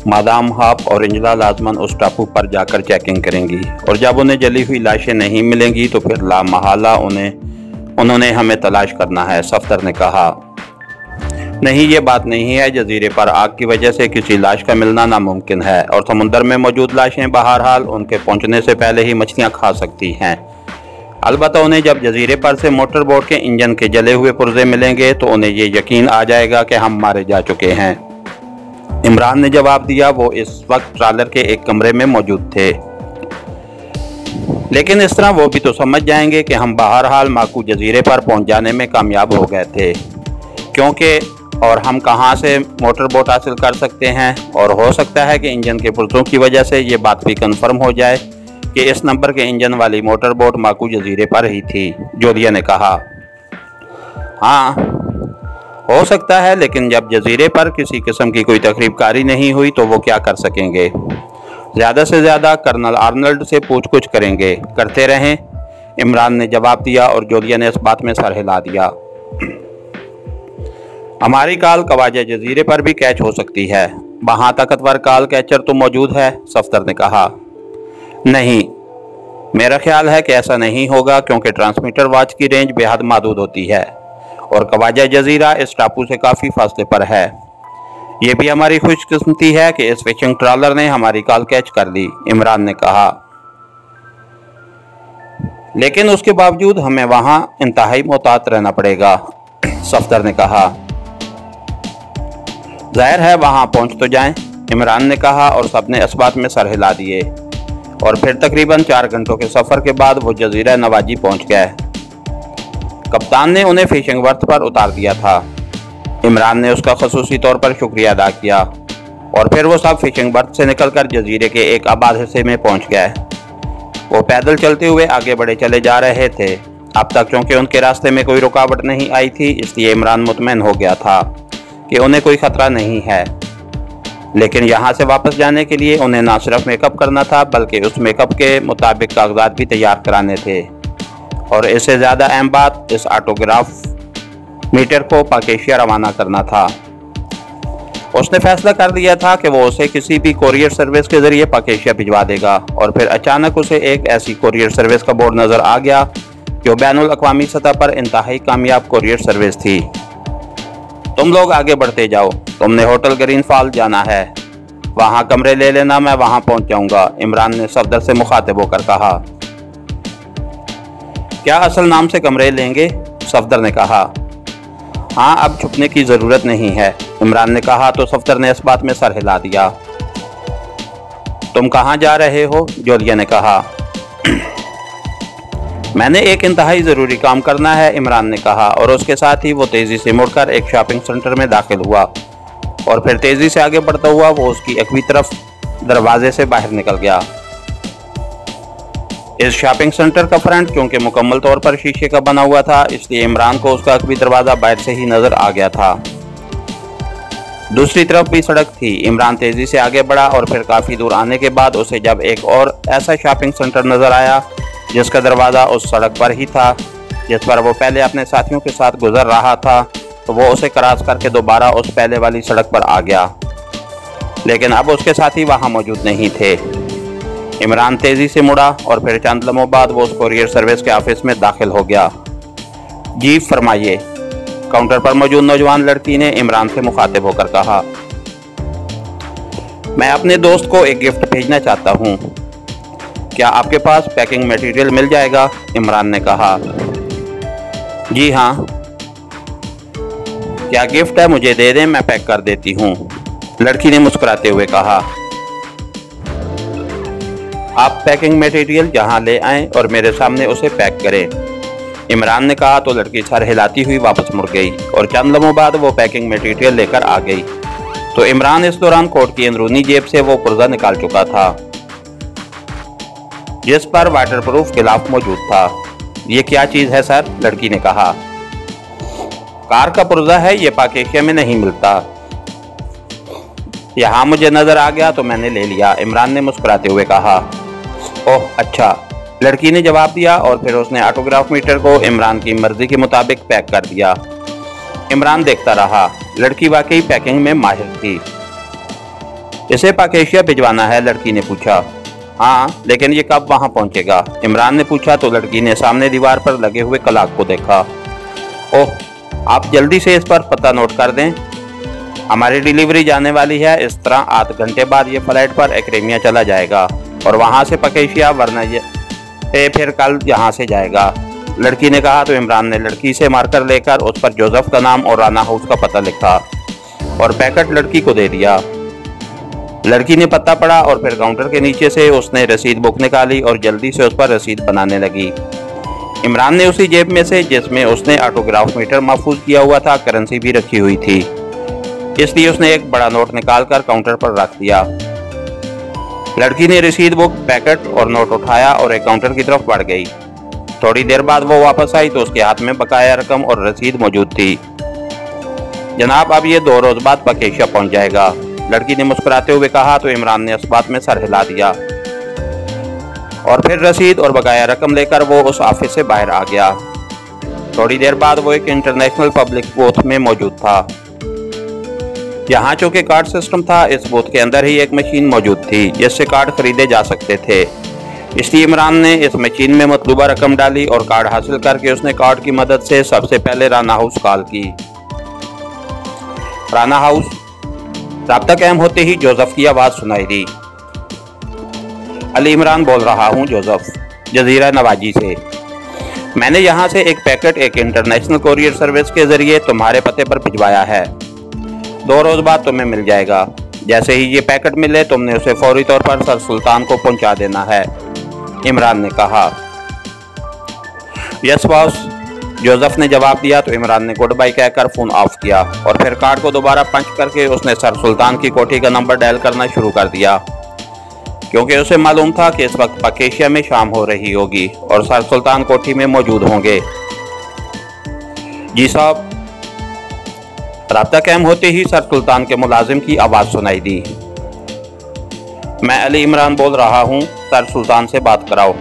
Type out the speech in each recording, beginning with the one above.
Madame हाप और इंजला लाजमन उस टापू पर जाकर चेकिंग करेंगी और जब उन्हें जली हुई लाशें नहीं मिलेंगी तो फिर लामहला उन्होंने हमें तलाश करना है, सफ्दर ने कहा। नहीं, ये बात नहीं है। जजीरे पर आग की वजह से किसी लाश का मिलना नामुमकिन है और समुद्र में मौजूद लाशें बहरहाल उनके पहुंचने से पहले ही मछलियां खा सकती हैं। अलबत्ता उन्हें जब जजीरे पर से मोटर बोट के इंजन के जले हुए पुर्जे मिलेंगे तो उन्हें ये यकीन आ जाएगा कि हम मारे जा चुके हैं। इमरान ने जवाब दिया। वो इस वक्त ट्रालर के एक कमरे में मौजूद थे, लेकिन इस तरह वो भी तो समझ जाएंगे कि हम बहरहाल माकू जजीरे पर पहुंच जाने में कामयाब हो गए थे, क्योंकि और हम कहां से मोटर बोट हासिल कर सकते हैं। और हो सकता है कि इंजन के पुर्जों की वजह से ये बात भी कंफर्म हो जाए कि इस नंबर के इंजन वाली मोटर बोट माकू जजीरे पर ही थी, जोलिया ने कहा। हाँ, हो सकता है, लेकिन जब जजीरे पर किसी किस्म की कोई तकरीबकारी नहीं हुई तो वो क्या कर सकेंगे? ज़्यादा से ज़्यादा कर्नल आर्नल्ड से पूछ-कुछ करेंगे। करते रहें, इमरान ने जवाब दिया और जोलिया ने इस बात में सर हिला दिया। हमारी काल कवाजा जजीरे पर भी कैच हो सकती है। वहाँ ताकतवर काल कैचर तो मौजूद है, सफ्दर ने कहा। नहीं, मेरा ख्याल है कि ऐसा नहीं होगा, क्योंकि ट्रांसमीटर वॉच की रेंज बेहद महदूद होती है और कवाजा जजीरा इस टापू से काफ़ी फासले पर है। ये भी हमारी खुशकिस्मती है कि इस फिशिंग ट्रॉलर ने हमारी कॉल कैच कर ली, इमरान ने कहा। लेकिन उसके बावजूद हमें वहाँ इंतहाई मोहतात रहना पड़ेगा, सफ्दर ने कहा। जाहिर है, वहाँ पहुँच तो जाएं, इमरान ने कहा और सबने इस बात में सर हिला दिए। और फिर तकरीबन 4 घंटों के सफ़र के बाद वो जजीरा नवाजी पहुँच गए। कप्तान ने उन्हें फिशिंग वर्थ पर उतार दिया था। इमरान ने उसका खसूसी तौर पर शुक्रिया अदा किया और फिर वो सब फिशिंग बर्थ से निकलकर जजीरे के एक आबाद हिस्से में पहुंच गए। वो पैदल चलते हुए आगे बढ़े चले जा रहे थे। अब तक चूँकि उनके रास्ते में कोई रुकावट नहीं आई थी, इसलिए इमरान मुतमईन हो गया था कि उन्हें कोई ख़तरा नहीं है। लेकिन यहाँ से वापस जाने के लिए उन्हें न सिर्फ मेकअप करना था, बल्कि उस मेकअप के मुताबिक कागजात भी तैयार कराने थे। और इससे ज़्यादा अहम बात, इस ऑटोग्राफ मीटर को पाकेशिया रवाना करना था। उसने फैसला कर लिया था कि वो उसे किसी भी कोरियर सर्विस के ज़रिए पाकेशिया भिजवा देगा। और फिर अचानक उसे एक ऐसी कोरियर सर्विस का बोर्ड नज़र आ गया जो बैनुल अक़वामी सतह पर इंतहाई कामयाब कोरियर सर्विस थी। तुम लोग आगे बढ़ते जाओ, तुमने होटल ग्रीन फॉल जाना है, वहाँ कमरे ले लेना, मैं वहाँ पहुँच जाऊँगा, इमरान ने सफदर से मुखातिब होकर कहा। क्या असल नाम से कमरे लेंगे? सफदर ने कहा। हाँ, अब छुपने की ज़रूरत नहीं है, इमरान ने कहा तो सफदर ने इस बात में सर हिला दिया। तुम कहाँ जा रहे हो? जोलिया ने कहा। मैंने एक इंतहाई ज़रूरी काम करना है, इमरान ने कहा और उसके साथ ही वो तेज़ी से मुड़कर एक शॉपिंग सेंटर में दाखिल हुआ और फिर तेज़ी से आगे बढ़ता हुआ वो उसकी अगवी तरफ दरवाजे से बाहर निकल गया। इस शॉपिंग सेंटर का फ्रंट क्योंकि मुकम्मल तौर पर शीशे का बना हुआ था, इसलिए इमरान को उसका अगवी दरवाज़ा बाहर से ही नज़र आ गया था। दूसरी तरफ भी सड़क थी। इमरान तेज़ी से आगे बढ़ा और फिर काफ़ी दूर आने के बाद उसे जब एक और ऐसा शॉपिंग सेंटर नज़र आया जिसका दरवाज़ा उस सड़क पर ही था जिस पर वो पहले अपने साथियों के साथ गुजर रहा था, तो वो उसे क्रॉस करके दोबारा उस पहले वाली सड़क पर आ गया। लेकिन अब उसके साथी वहाँ मौजूद नहीं थे। इमरान तेज़ी से मुड़ा और फिर चंद लम्हों बाद वो उस कोरियर सर्विस के ऑफिस में दाखिल हो गया। जी फरमाइए, काउंटर पर मौजूद नौजवान लड़की ने इमरान से मुखातिब होकर कहा। मैं अपने दोस्त को एक गिफ्ट भेजना चाहता हूँ, क्या आपके पास पैकिंग मटेरियल मिल जाएगा? इमरान ने कहा। जी हाँ। क्या गिफ्ट है? मुझे दे दें, मैं पैक कर देती हूँ, लड़की ने मुस्कुराते हुए कहा। आप पैकिंग मटेरियल यहाँ ले आएं और मेरे सामने उसे पैक करें, इमरान ने कहा तो लड़की सर हिलाती हुई वापस मुड़ गई और चंद लम्हों बाद वो पैकिंग मटेरियल लेकर आ गई। तो इमरान इस दौरान कोट की अंदरूनी जेब से वो पुर्जा निकाल चुका था जिस पर वाटरप्रूफ गिलाफ मौजूद था। ये क्या चीज़ है सर? लड़की ने कहा। कार का पुर्जा है, ये पाकेशिया में नहीं मिलता, यहाँ मुझे नज़र आ गया तो मैंने ले लिया, इमरान ने मुस्कुराते हुए कहा। ओह अच्छा, लड़की ने जवाब दिया और फिर उसने ऑटोग्राफ मीटर को इमरान की मर्जी के मुताबिक पैक कर दिया। इमरान देखता रहा, लड़की वाकई पैकिंग में माहिर थी। इसे पाकेशिया भिजवाना है, लड़की ने पूछा। हाँ, लेकिन ये कब वहाँ पहुँचेगा? इमरान ने पूछा तो लड़की ने सामने दीवार पर लगे हुए क्लॉक को देखा। ओह, आप जल्दी से इस पर पता नोट कर दें, हमारी डिलीवरी जाने वाली है। इस तरह आध घंटे बाद ये फ्लाइट पर एक्रेमिया चला जाएगा और वहाँ से पाकेशिया, वरना ये फिर कल यहाँ से जाएगा, लड़की ने कहा। तो इमरान ने लड़की से मार्कर लेकर उस पर जोसेफ का नाम और राना हाउस का पता लिखा और पैकेट लड़की को दे दिया। लड़की ने पता पढ़ा और फिर काउंटर के नीचे से उसने रसीद बुक निकाली और जल्दी से उस पर रसीद बनाने लगी। इमरान ने उसी जेब में से, जिसमें उसने ऑटोग्राफ मीटर महफूज किया हुआ था, करेंसी भी रखी हुई थी, इसलिए उसने एक बड़ा नोट निकालकर काउंटर पर रख दिया। लड़की ने रसीद बुक, पैकेट और नोट उठाया और एक काउंटर की तरफ बढ़ गई। थोड़ी देर बाद वो वापस आई तो उसके हाथ में बकाया रकम और रसीद मौजूद थी। जनाब, अब ये 2 रोज बाद पाकेशिया पहुंच जाएगा, लड़की ने मुस्कुराते हुए कहा। तो इमरान ने इस बात में सर हिला दिया और फिर रसीद और बकाया रकम लेकर वो उस ऑफिस से बाहर आ गया। थोड़ी देर बाद वो एक इंटरनेशनल पब्लिक बूथ में मौजूद था। यहाँ चूंकि कार्ड सिस्टम था, इस बूथ के अंदर ही एक मशीन मौजूद थी जिससे कार्ड खरीदे जा सकते थे। इसलिए इमरान ने इस मशीन में मतलूबा रकम डाली और कार्ड हासिल करके उसने कार्ड की मदद से सबसे पहले राना हाउस कॉल की। राना हाउस। राब्ता कायम होते ही जोसेफ की आवाज़ सुनाई दी। अली इमरान बोल रहा हूँ जोसेफ, जजीरा नवाजी से। मैंने यहाँ से एक पैकेट एक इंटरनेशनल कोरियर सर्विस के जरिए तुम्हारे पते पर भिजवाया है। 2 रोज बाद तुम्हें मिल जाएगा। जैसे ही ये पैकेट मिले तुमने उसे फौरी तौर पर सर सुल्तान को पहुंचा देना है, इमरान ने कहा। यस बॉस, जोसेफ ने जवाब दिया। तो इमरान ने गुड बाय कहकर फ़ोन ऑफ किया और फिर कार्ड को दोबारा पंच करके उसने सर सुल्तान की कोठी का नंबर डायल करना शुरू कर दिया, क्योंकि उसे मालूम था कि इस वक्त पाकेशिया में शाम हो रही होगी और सर सुल्तान कोठी में मौजूद होंगे। जी साहब। राब्ता कायम होते ही सर सुल्तान के मुलाजिम की आवाज़ सुनाई दी। मैं अली इमरान बोल रहा हूँ, सर सुल्तान से बात कराओ,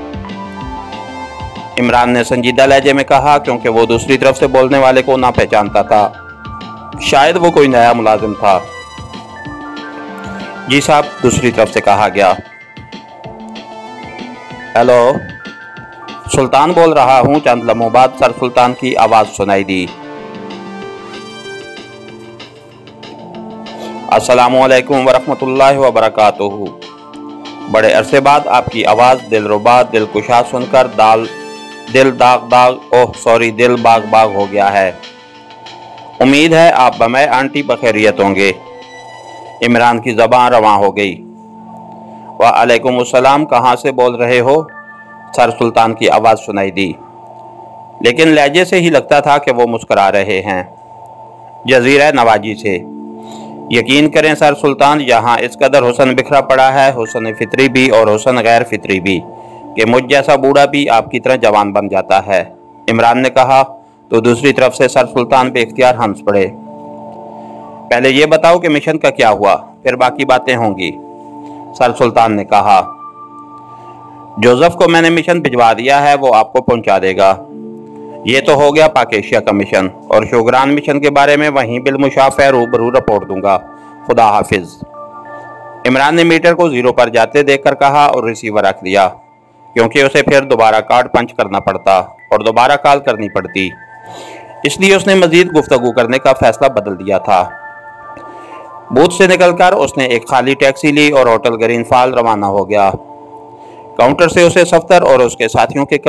इमरान ने संजीदा लहजे में कहा, क्योंकि वो दूसरी तरफ से बोलने वाले को ना पहचानता था। शायद वो कोई नया मुलाजिम था। जी साहब, दूसरी तरफ से कहा गया। हेलो, सुल्तान बोल रहा हूँ। चंद लम्हों बाद सर सुल्तान की आवाज़ सुनाई दी। अस्सलामुअलैकुम वरहमतुल्लाहि वबरकातुहू। बड़े अरसे बाद आपकी आवाज़ दिलरुबा दिलकुशा सुनकर दिल बाग बाग हो गया है। उम्मीद है आप बमै आंटी बखैरियत होंगे। इमरान की ज़बान रवां हो गई। वालेकुम अस्सलाम, कहाँ से बोल रहे हो? सर सुल्तान की आवाज़ सुनाई दी, लेकिन लहजे से ही लगता था कि वो मुस्करा रहे हैं। जजीरा नवाजी से। यकीन करें सर सुल्तान, यहाँ इस कदर हुस्न बिखरा पड़ा है, हुस्न फितरी भी और हुस्न गैर फितरी भी, कि मुझ जैसा बूढ़ा भी आपकी तरह जवान बन जाता है, इमरान ने कहा। तो दूसरी तरफ से सर सुल्तान बेख्तियार हंस पड़े। पहले ये बताओ कि मिशन का क्या हुआ, फिर बाकी बातें होंगी, सर सुल्तान ने कहा। जोसेफ को मैंने मिशन भिजवा दिया है, वो आपको पहुंचा देगा। ये तो हो गया पाकेशिया का मिशन, और शोगरान मिशन के बारे में वहीं बिलमुशाफ़ा रूबरू रिपोर्ट दूंगा। खुदा हाफिज। इमरान ने मीटर को 0 पर जाते देखकर कहा और रिसीवर रख दिया, क्योंकि उसे फिर दोबारा कार्ड पंच करना पड़ता और दोबारा कॉल करनी पड़ती। इसलिए उसने मजीद गुफ्तगू करने का फैसला बदल दिया था। बूथ से निकलकर उसने एक खाली टैक्सी ली और होटल ग्रीन फॉल रवाना हो गया। काउंटर से उसे सफ्तर और उसके साथियों के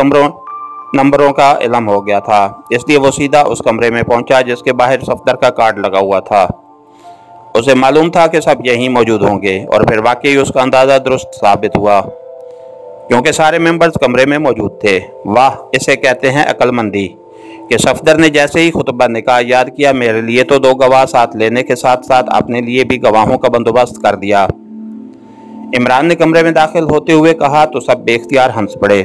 नंबरों का इल्म हो गया था, इसलिए वो सीधा उस कमरे में पहुंचा जिसके बाहर सफ्तर का कार्ड लगा हुआ था। उसे मालूम था कि सब यहीं मौजूद होंगे, और फिर वाकई उसका अंदाज़ा दुरुस्त साबित हुआ, क्योंकि सारे मेंबर्स कमरे में मौजूद थे। वाह, इसे कहते हैं अक्लमंदी, कि सफदर ने जैसे ही खुतबा निकाह याद किया, मेरे लिए तो 2 गवाह साथ लेने के साथ साथ अपने लिए भी गवाहों का बंदोबस्त कर दिया। इमरान ने कमरे में दाखिल होते हुए कहा तो सब बेख्तियार हंस पड़े।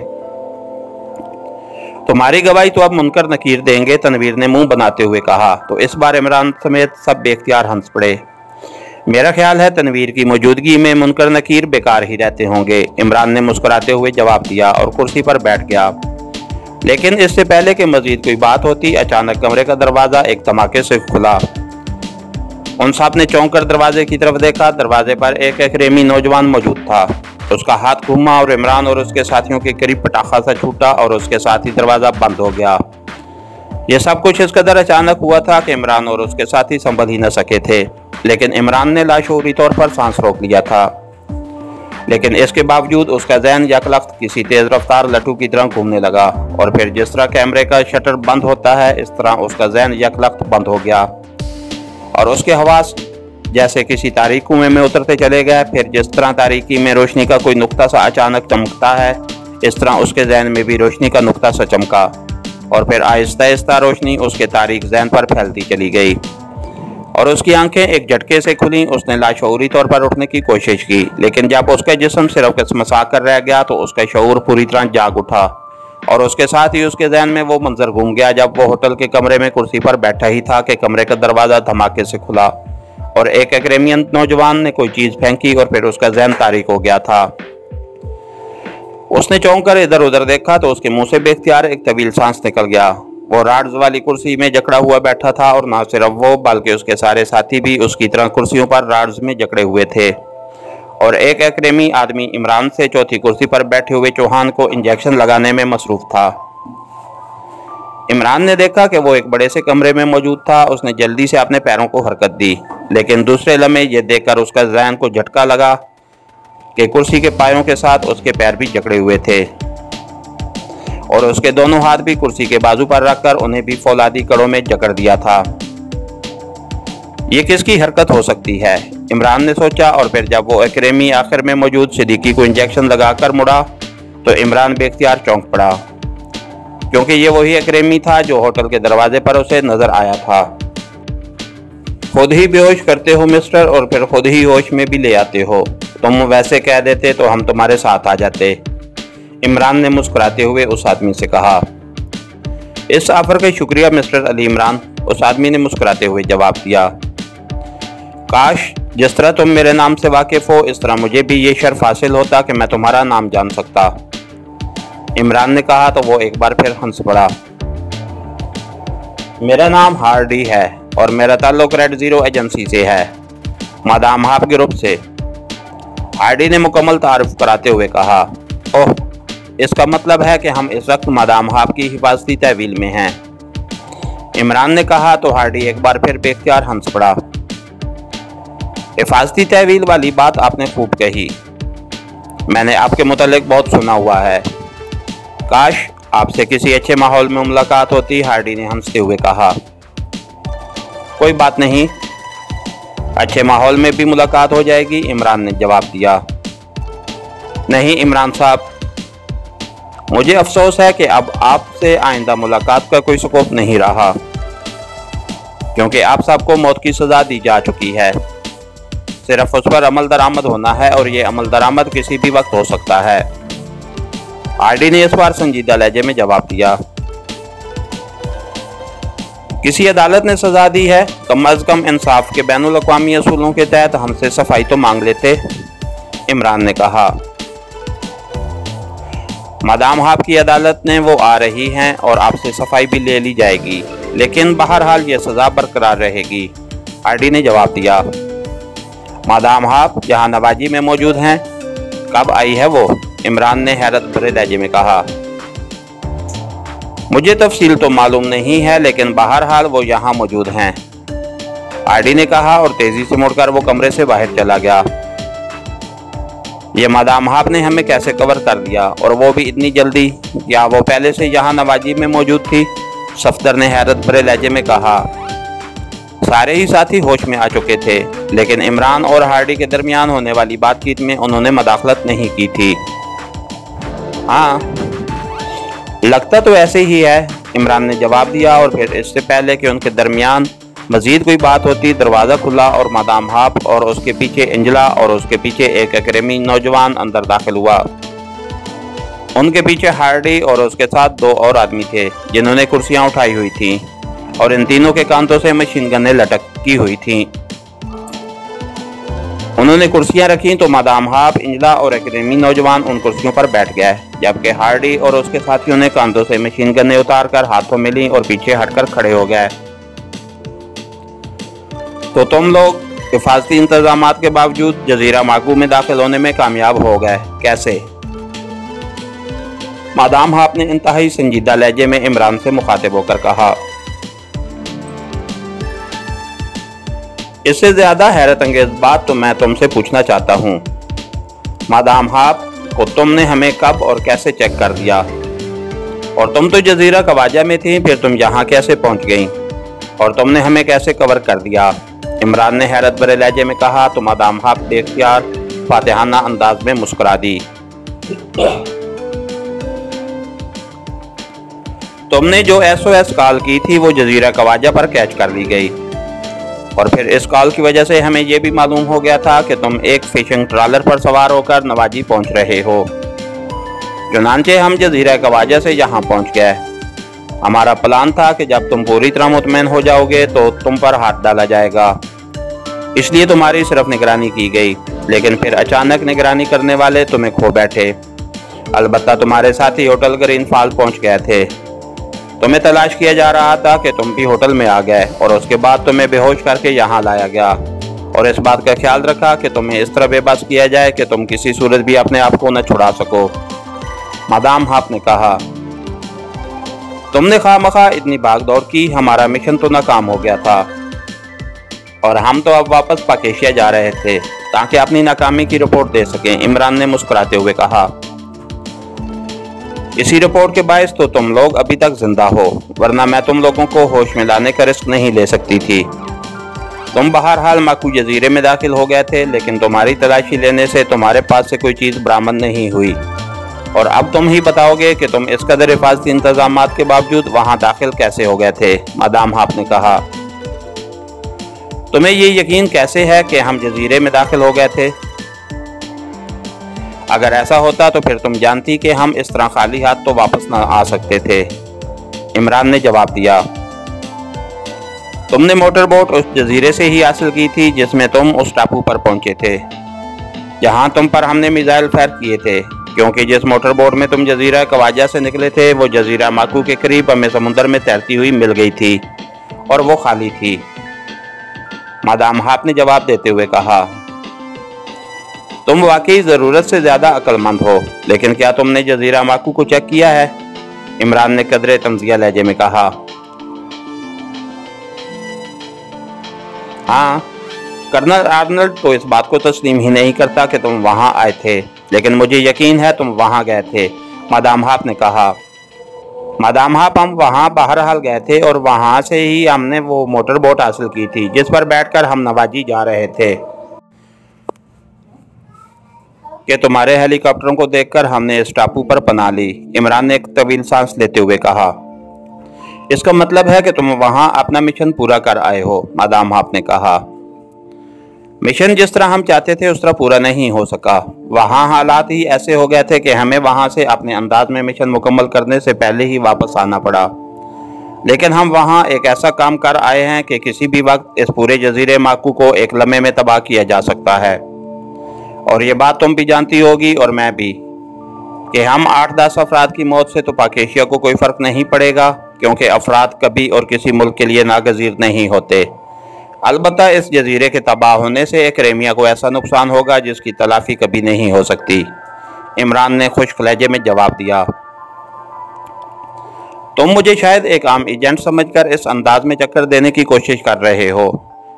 तुम्हारी गवाही तो अब मुनकर नकीर देंगे, तनवीर ने मुंह बनाते हुए कहा। तो इस बार इमरान समेत सब बेख्तियार हंस पड़े। मेरा ख्याल है तनवीर की मौजूदगी में मुनकर नकीर बेकार ही रहते होंगे, इमरान ने मुस्कुराते हुए जवाब दिया और कुर्सी पर बैठ गया। लेकिन इससे पहले कि मजीद कोई बात होती, अचानक कमरे का दरवाज़ा एक धमाके से खुला उन साहब ने चौंक कर दरवाजे की तरफ देखा। दरवाजे पर एक अकरेमी नौजवान मौजूद था। उसका हाथ घूमा और इमरान और उसके साथियों के करीब पटाखा सा छूटा और उसके साथ ही दरवाजा बंद हो गया। यह सब कुछ इस कदर अचानक हुआ था कि इमरान और उसके साथी संभल ही न सके थे। लेकिन इमरान ने लाशऊरी तौर पर सांस रोक लिया था, लेकिन इसके बावजूद उसका ज़हन यकलख्त किसी तेज रफ्तार लट्टू की तरह घूमने लगा। और फिर जिस तरह कैमरे का शटर बंद होता है, इस तरह उसका ज़हन यकलख्त बंद हो गया और उसके हवास जैसे किसी तारीक कुएं में उतरते चले गए। फिर जिस तरह तारीकी में रोशनी का कोई नुक्ता सा अचानक चमकता है, इस तरह उसके जहन में भी रोशनी का नुक्ता सा चमका और फिर आहिस्ता आहिस्ता रोशनी उसके तारीक जहन पर फैलती चली गई और उसकी आंखें एक झटके से खुलीं। उसने लाशऊरी तौर पर उठने की कोशिश की, लेकिन जब उसका जिस्म सिर्फ कसमसा कर रह गया तो उसका शऊर पूरी तरह जाग उठा और उसके साथ ही उसके जहन में वो मंजर घूम गया जब वो होटल के कमरे में कुर्सी पर बैठा ही था कि कमरे का दरवाज़ा धमाके से खुला और एक अकरेमियन नौजवान ने कोई चीज़ फेंकी और फिर उसका जहन तारीक हो गया था। उसने चौंक कर इधर उधर देखा तो उसके मुंह से बेख्तियार एक तवील सांस निकल गया। वो राड्स वाली कुर्सी में जकड़ा हुआ बैठा था और न सिर्फ वो बल्कि उसके सारे साथी भी उसकी तरह कुर्सियों पर राड्स में जकड़े हुए थे। और एक अकरेमी आदमी इमरान से चौथी कुर्सी पर बैठे हुए चौहान को इंजेक्शन लगाने में मसरूफ था। इमरान ने देखा कि वो एक बड़े से कमरे में मौजूद था। उसने जल्दी से अपने पैरों को हरकत दी, लेकिन दूसरे लम्हे ये देखकर उसका ज़हन को झटका लगा कि कुर्सी के पायों के साथ उसके पैर भी जकड़े हुए थे और उसके दोनों हाथ भी कुर्सी के बाजू पर रखकर उन्हें भी फौलादी कड़ों में जकड़ दिया था। ये किसकी हरकत हो सकती है, इमरान ने सोचा। और फिर जब वो अकरेमी आखिर में मौजूद सिद्दीकी को इंजेक्शन लगाकर मुड़ा तो इमरान बेख्तियार चौंक पड़ा, क्योंकि ये वही अकरेमी था जो होटल के दरवाजे पर उसे नजर आया था। खुद ही बेहोश करते हो मिस्टर और फिर खुद ही होश में भी ले आते हो। तुम वैसे कह देते तो हम तुम्हारे साथ आ जाते, इमरान ने मुस्कुराते हुए उस आदमी से कहा। इस ऑफर का शुक्रिया मिस्टर अली इमरान, उस आदमी ने मुस्कुराते हुए जवाब दिया। काश जिस तरह तुम मेरे नाम से वाकिफ हो, इस तरह मुझे भी ये शर्फ हासिल होता कि मैं तुम्हारा नाम जान सकता, इमरान ने कहा तो वो एक बार फिर हंस पड़ा। मेरा नाम हार्डी है और मेरा ताल्लुक रेड ज़ीरो एजेंसी से है, मादाम हाफ ग्रुप से, हार्डी ने मुकम्मल तारुफ कराते हुए कहा। ओह, इसका मतलब है कि हम इस वक्त मादाम हाफ की हिफाजती तहवील में हैं, इमरान ने कहा तो हार्डी एक बार फिर बेख्तियार हंस पड़ा। हिफाजती तहवील वाली बात आपने खूब कही, मैंने आपके मुतालिक बहुत सुना हुआ है। काश आपसे किसी अच्छे माहौल में मुलाकात होती, हार्डी ने हंसते हुए कहा। कोई बात नहीं, अच्छे माहौल में भी मुलाकात हो जाएगी, इमरान ने जवाब दिया। नहीं इमरान साहब, मुझे अफसोस है कि अब आपसे आइंदा मुलाकात का कोई स्कोप नहीं रहा, क्योंकि आप सबको मौत की सज़ा दी जा चुकी है। सिर्फ उस पर अमल दरामद होना है और ये अमल दरामद किसी भी वक्त हो सकता है, हार्डी ने इस बार संजीदा लहजे में जवाब दिया। किसी अदालत ने सजा दी है, कम अज कम इंसाफ के बैनुल अक़वामी असूलों के तहत हमसे सफाई तो मांग लेते, इमरान ने कहा। मादाम हाफ की अदालत ने वो आ रही हैं और आपसे सफाई भी ले ली जाएगी, लेकिन बहरहाल ये सज़ा बरकरार रहेगी, हार्डी ने जवाब दिया। मादाम हाफ जहां नवाजी में मौजूद हैं, कब आई है वो, इमरान ने हैरत भरे लहजे में कहा। मुझे तफसील तो मालूम नहीं है, लेकिन बहरहाल वो यहाँ मौजूद हैं, हार्डी ने कहा और तेजी से मुड़कर वो कमरे से बाहर चला गया। ये मादाम हाफ ने हमें कैसे कवर कर दिया और वो भी इतनी जल्दी, या वो पहले से यहाँ नवाजी में मौजूद थी, सफदर ने हैरत भरे लहजे में कहा। सारे ही साथी होश में आ चुके थे, लेकिन इमरान और हार्डी के दरमियान होने वाली बातचीत में उन्होंने मदाखलत नहीं की थी। हाँ, लगता तो ऐसे ही है, इमरान ने जवाब दिया और फिर इससे पहले कि उनके दरमियान मजीद कोई बात होती, दरवाज़ा खुला और मादाम हाफ और उसके पीछे एंजला और उसके पीछे एक अकरेमी नौजवान अंदर दाखिल हुआ। उनके पीछे हार्डी और उसके साथ दो और आदमी थे जिन्होंने कुर्सियां उठाई हुई थीं और इन तीनों के कांधों से मशीन गनें लटकी हुई थीं। उन्होंने कुर्सियां रखी तो मादाम हाफ, इंजला और अकरेमी नौजवान उन कुर्सियों पर बैठ गए, जबकि हार्डी और उसके साथियों ने कांधों से मशीन गनें उतारकर हाथों में ली और पीछे हटकर खड़े हो गए। तो तुम लोग हिफाजती इंतजामात के बावजूद जजीरा माकू में दाखिल होने में कामयाब हो गए, कैसे? मादाम हाप ने इंतहाई संजीदा लहजे में इमरान से मुखातिब होकर कहा। इससे ज्यादा हैरत अंगेज बात तो मैं तुमसे पूछना चाहता हूँ, मादाम हाप को तुमने हमें कब और कैसे चेक कर दिया? और तुम तो जजीरा कवाजा में थी, फिर तुम यहाँ कैसे पहुँच गई? और तुमने हमें कैसे कवर कर दिया? इमरान ने हैरत भरे लहजे में कहा तो मादाम हाप बेख्तियार फातिहाना अंदाज में मुस्कुरा दी। तुमने जो SOS कॉल की थी वो जजीरा कवाजा पर कैच कर ली गई, और फिर इस कॉल की वजह से हमें ये भी मालूम हो गया था कि तुम एक फिशिंग ट्रॉलर पर सवार होकर नवाजी पहुंच रहे हो। चुनांचे हम जजीरा कवाजा से यहाँ पहुंच गए। हमारा प्लान था कि जब तुम पूरी तरह मुतमईन हो जाओगे तो तुम पर हाथ डाला जाएगा, इसलिए तुम्हारी सिर्फ निगरानी की गई, लेकिन फिर अचानक निगरानी करने वाले तुम्हें खो बैठे। अलबत्ता तुम्हारे साथी होटल ग्रीन फॉल पहुंच गए थे। तुम्हें तलाश किया जा रहा था कि तुम भी होटल में आ गए, और उसके बाद तुम्हें बेहोश करके यहाँ लाया गया, और इस बात का ख्याल रखा कि तुम्हें इस तरह बेबस किया जाए कि तुम किसी सूरत भी अपने आप को न छुड़ा सको, मादाम हाप ने कहा। तुमने खामखा इतनी भागदौड़ की, हमारा मिशन तो नाकाम हो गया था, और हम तो अब वापस पाकेशिया जा रहे थे ताकि अपनी नाकामी की रिपोर्ट दे सकें, इमरान ने मुस्कुराते हुए कहा। इसी रिपोर्ट के बायस तो तुम लोग अभी तक जिंदा हो, वरना मैं तुम लोगों को होश में लाने का रिस्क नहीं ले सकती थी। तुम बहरहाल माकू जजीरे में दाखिल हो गए थे, लेकिन तुम्हारी तलाशी लेने से तुम्हारे पास से कोई चीज़ बरामद नहीं हुई, और अब तुम ही बताओगे कि तुम इस कदर हिफाजती इंतजामात के बावजूद वहां दाखिल कैसे हो गए थे, मादाम हाप ने कहा। तुम्हें ये यकीन कैसे है कि हम जजीरे में दाखिल हो गए थे? अगर ऐसा होता तो फिर तुम जानती कि हम इस तरह खाली हाथ तो वापस न आ सकते थे, इमरान ने जवाब दिया। तुमने मोटर बोट उस जजीरे से ही हासिल की थी जिसमें तुम उस टापू पर पहुंचे थे, जहां तुम पर हमने मिसाइल फायर किए थे, क्योंकि जिस मोटर बोट में तुम जजीरा कवाजा से निकले थे वो जजीरा माकू के करीब हमें समुद्र में तैरती हुई मिल गई थी, और वो खाली थी, मादाम हाप ने जवाब देते हुए कहा। तुम वाकई ज़रूरत से ज़्यादा अक्लमंद हो, लेकिन क्या तुमने जजीरा माकू को चेक किया है? इमरान ने कदरे तमज़िया लहजे में कहा। हाँ, कर्नल आर्नल्ड तो इस बात को तस्लीम ही नहीं करता कि तुम वहाँ आए थे, लेकिन मुझे यकीन है तुम वहाँ गए थे, मादाम हाप ने कहा। मादाम हाप, हम वहाँ बहरहाल गए थे, और वहाँ से ही हमने वो मोटर बोट हासिल की थी जिस पर बैठकर हम नवाजी जा रहे थे, कि तुम्हारे हेलीकॉप्टरों को देखकर हमने इस टापू पर पनाह ली, इमरान ने एक तवील सांस लेते हुए कहा। इसका मतलब है कि तुम वहां अपना मिशन पूरा कर आए हो, मादाम हाप ने कहा। मिशन जिस तरह हम चाहते थे उस तरह पूरा नहीं हो सका। वहां हालात ही ऐसे हो गए थे कि हमें वहां से अपने अंदाज में मिशन मुकम्मल करने से पहले ही वापस आना पड़ा, लेकिन हम वहां एक ऐसा काम कर आए हैं कि किसी भी वक्त इस पूरे जजीरे माकू को एक लम्हे में तबाह किया जा सकता है, और ये बात तुम भी जानती होगी और मैं भी, कि हम 8-10 अफराद की मौत से तो पाकेशिया को कोई फ़र्क नहीं पड़ेगा, क्योंकि अफराद कभी और किसी मुल्क के लिए नागज़ीर नहीं होते। अलबत्ता इस जजीरे के तबाह होने से एक रेमिया को ऐसा नुकसान होगा जिसकी तलाफ़ी कभी नहीं हो सकती, इमरान ने खुश्क लहजे में जवाब दिया। तुम मुझे शायद एक आम एजेंट समझकर इस अंदाज में चक्कर देने की कोशिश कर रहे हो,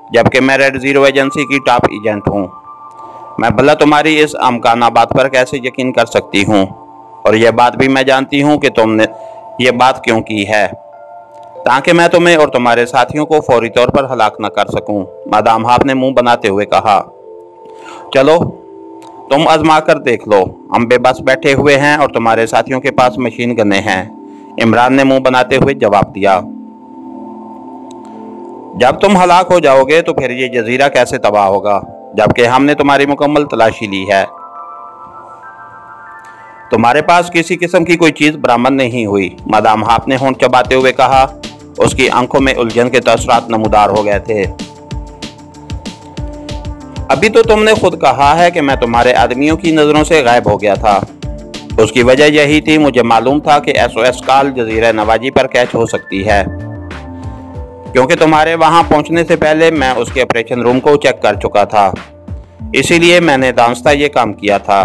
जबकि मैं रेड ज़ीरो एजेंसी की टॉप एजेंट हूँ। मैं भला तुम्हारी इस अमकाना बात पर कैसे यकीन कर सकती हूँ, और यह बात भी मैं जानती हूँ कि तुमने ये बात क्यों की है, ताकि मैं तुम्हें और तुम्हारे साथियों को फौरी तौर पर हलाक न कर सकूं, मादाम हाप ने मुंह बनाते हुए कहा। चलो तुम आजमा कर देख लो, हम बेबस बैठे हुए हैं और तुम्हारे साथियों के पास मशीन गनें हैं, इमरान ने मुंह बनाते हुए जवाब दिया। जब तुम हलाक हो जाओगे तो फिर ये जजीरा कैसे तबाह होगा, जबकि हमने तुम्हारी मुकम्मल तलाशी ली है। तुम्हारे पास किसी किस्म की कोई चीज़ बरामद नहीं हुई, मादाम हाप ने होंठ चबाते हुए कहा। उसकी आंखों में उलझन के तसरात नमूदार हो गए थे। अभी तो तुमने खुद कहा है कि मैं तुम्हारे आदमियों की नज़रों से गायब हो गया था। उसकी वजह यही थी, मुझे मालूम था कि SOS कॉल जजीरा नवाजी पर कैच हो सकती है। क्योंकि तुम्हारे वहां पहुंचने से पहले मैं उसके ऑपरेशन रूम को चेक कर चुका था, इसीलिए मैंने दांस्ता ये काम किया था।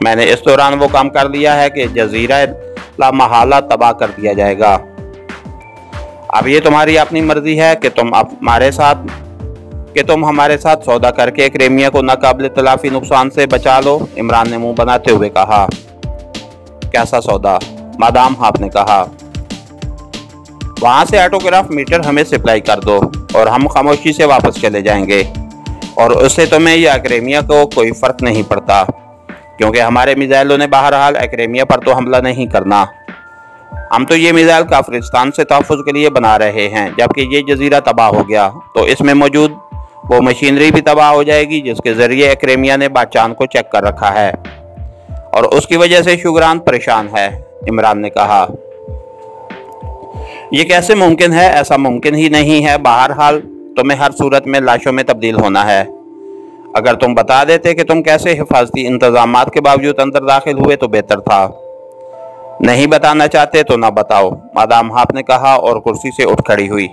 मैंने इस दौरान वो काम कर लिया है कि जजीरा लामहला तबाह कर दिया जाएगा। अब ये तुम्हारी अपनी मर्जी है कि तुम हमारे साथ सौदा करके क्रेमिया को नाकाबिल तलाफी नुकसान से बचा लो। इमरान ने मुंह बनाते हुए कहा। कैसा सौदा? मादाम हाफ ने कहा। वहां से ऑटोग्राफ मीटर हमें सप्लाई कर दो और हम खामोशी से वापस चले जाएंगे, और उससे तुम्हें या क्रेमिया को कोई फर्क नहीं पड़ता, क्योंकि हमारे मिसाइलों ने बहरहाल क्रेमिया पर तो हमला नहीं करना। हम तो ये मिसाइल काफिरिस्तान से तहफ़्फ़ुज़ के लिए बना रहे हैं। जबकि ये जजीरा तबाह हो गया तो इसमें मौजूद वो मशीनरी भी तबाह हो जाएगी जिसके ज़रिए क्रेमिया ने बादशाह को चेक कर रखा है, और उसकी वजह से शुगरान परेशान है। इमरान ने कहा। यह कैसे मुमकिन है? ऐसा मुमकिन ही नहीं है। बहरहाल तुम्हें हर सूरत में लाशों में तब्दील होना है। अगर तुम बता देते कि तुम कैसे हिफाजती इंतजामात के बावजूद अंदर दाखिल हुए तो बेहतर था। नहीं बताना चाहते तो ना बताओ, मादाम हाफ ने कहा और कुर्सी से उठ खड़ी हुई।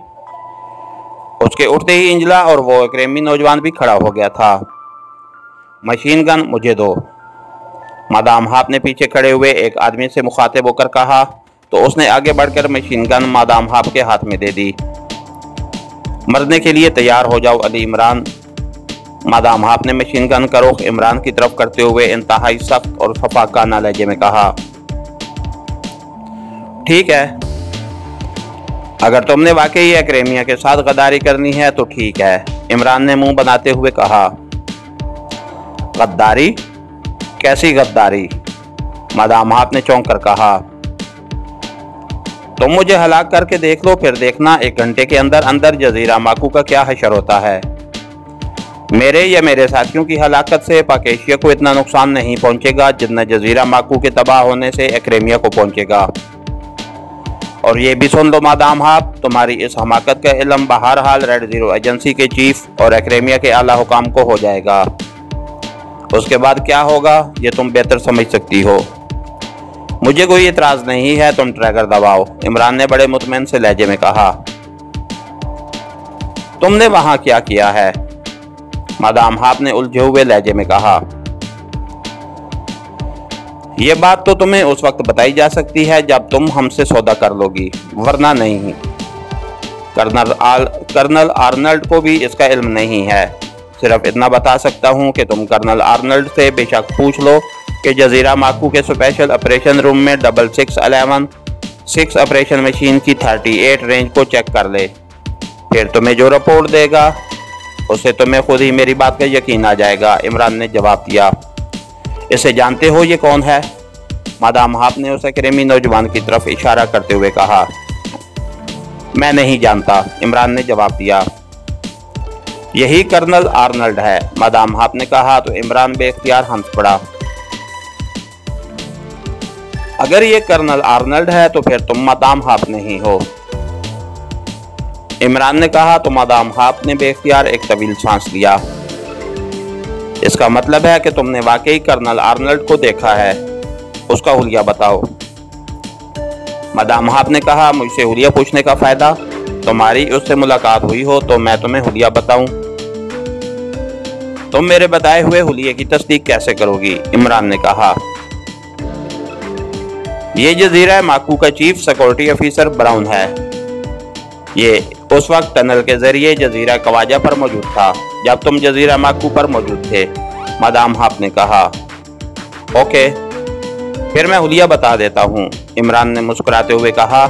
उसके उठते ही इंजला और वो क्रेमी नौजवान भी खड़ा हो गया था। मशीन गन मुझे दो, मादाम हाफ ने पीछे खड़े हुए एक आदमी से मुखातिब होकर कहा, तो उसने आगे बढ़कर मशीन गन मादाम हाफ के हाथ में दे दी। मरने के लिए तैयार हो जाओ अली इमरान, मादाम हाफ ने मशीन गन का रुख इमरान की तरफ करते हुए इंतहाई सख्त और खफाकाना लहजे में कहा। ठीक है, अगर तुमने वाकई क्रेमिया के साथ गद्दारी करनी है तो ठीक है, इमरान ने मुंह बनाते हुए कहा। गद्दारी? कैसी गद्दारी? मादाम हाफ ने चौंक कर कहा। तुम मुझे हलाक करके देख लो, फिर देखना 1 घंटे के अंदर अंदर जजीरा माकू का क्या हशर होता है। मेरे या मेरे साथियों की हलाकत से पाक एशिया को इतना नुकसान नहीं पहुंचेगा जितना जजीरा माकू के तबाह होने से क्रेमिया को पहुंचेगा। और ये भी सुन लो मादाम हाफ, तुम्हारी इस हमाकत का इल्म बहरहाल रेड ज़ीरो एजेंसी के चीफ और क्रेमिया के आला हुकाम को हो जाएगा। उसके बाद क्या होगा ये तुम बेहतर समझ सकती हो। मुझे कोई एतराज़ नहीं है, तुम ट्रैगर दबाओ, इमरान ने बड़े मुतमईन से लहजे में कहा। तुमने वहां क्या किया है? मादाम हाफ ने उलझे हुए लहजे में कहा। यह बात तो तुम्हें उस वक्त बताई जा सकती है जब तुम हमसे सौदा कर लोगी, वरना नहीं। कर्नल आर्नल्ड को भी इसका इल्म नहीं है। सिर्फ इतना बता सकता हूं कि तुम कर्नल आर्नल्ड से बेशक पूछ लो कि जजीरा माकू के स्पेशल ऑपरेशन रूम में 6611 6 ऑपरेशन मशीन की 38 रेंज को चेक कर ले। फिर तुम्हें जो रिपोर्ट देगा उससे तुम्हें खुद ही मेरी बात का यकीन आ जाएगा, इमरान ने जवाब दिया। इसे जानते हो ये कौन है? मादाम हाफ ने उस क्रेमी नौजवान की तरफ इशारा करते हुए कहा। मैं नहीं जानता, इमरान ने जवाब दिया। यही कर्नल आर्नल्ड है, मादाम हाफ ने कहा तो इमरान बेख्तियार हंस पड़ा। अगर ये कर्नल आर्नल्ड है तो फिर तुम मादाम हाफ नहीं हो, इमरान ने कहा तो मादाम हाफ ने बेख्तियार एक तवील सांस लिया। इसका मतलब है कि तुमने वाकई कर्नल आर्नल्ड को देखा है, उसका हुलिया बताओ। मादाम हाफ ने कहा। मुझसे हुलिया पूछने का फायदा? तुम्हारी उससे मुलाकात हुई हो तो मैं तुम्हें हुलिया बताऊं? तुम मेरे बताए हुए हुलिये की तस्दीक कैसे करोगी? इमरान ने कहा। ये जजीरा माकू का चीफ सिक्योरिटी ऑफिसर ब्राउन है। ये उस वक्त टनल के जरिए जजीरा कवाजा पर मौजूद था जब तुम जजीरा माकू पर मौजूद थे, मादाम हाफ ने कहा। ओके, फिर मैं हुलिया बता देता हूँ, इमरान ने मुस्कुराते हुए कहा,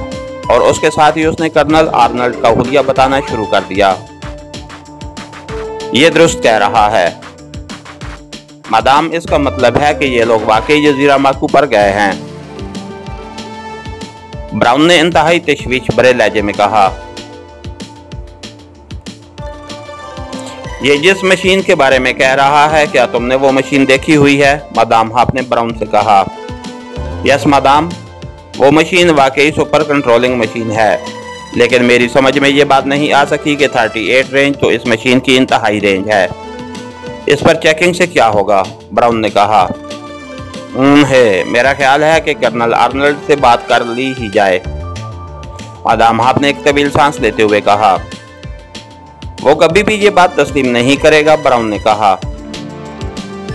और उसके साथ ही उसने कर्नल आर्नल्ड का हुलिया बताना शुरू कर दिया। ये दुरुस्त कह रहा है मादाम, इसका मतलब है कि ये लोग वाकई जजीरा माकू पर गए हैं, ब्राउन ने इंतहाई तशवीश भरे लहजे में कहा। ये जिस मशीन के बारे में कह रहा है, क्या तुमने वो मशीन देखी हुई है? मादाम हाफ ने ब्राउन से कहा। यस मादाम, वो मशीन वाकई सुपर कंट्रोलिंग मशीन है, लेकिन मेरी समझ में ये बात नहीं आ सकी कि 38 रेंज तो इस मशीन की इंतहाई रेंज है। इस पर चेकिंग से क्या होगा? ब्राउन ने कहा। मेरा ख्याल है कि कर्नल आर्नल्ड से बात कर ली ही जाए। मादाम हाप ने एक तवील सांस लेते हुए कहा। वो कभी भी ये बात तस्लीम नहीं करेगा, ब्राउन ने कहा।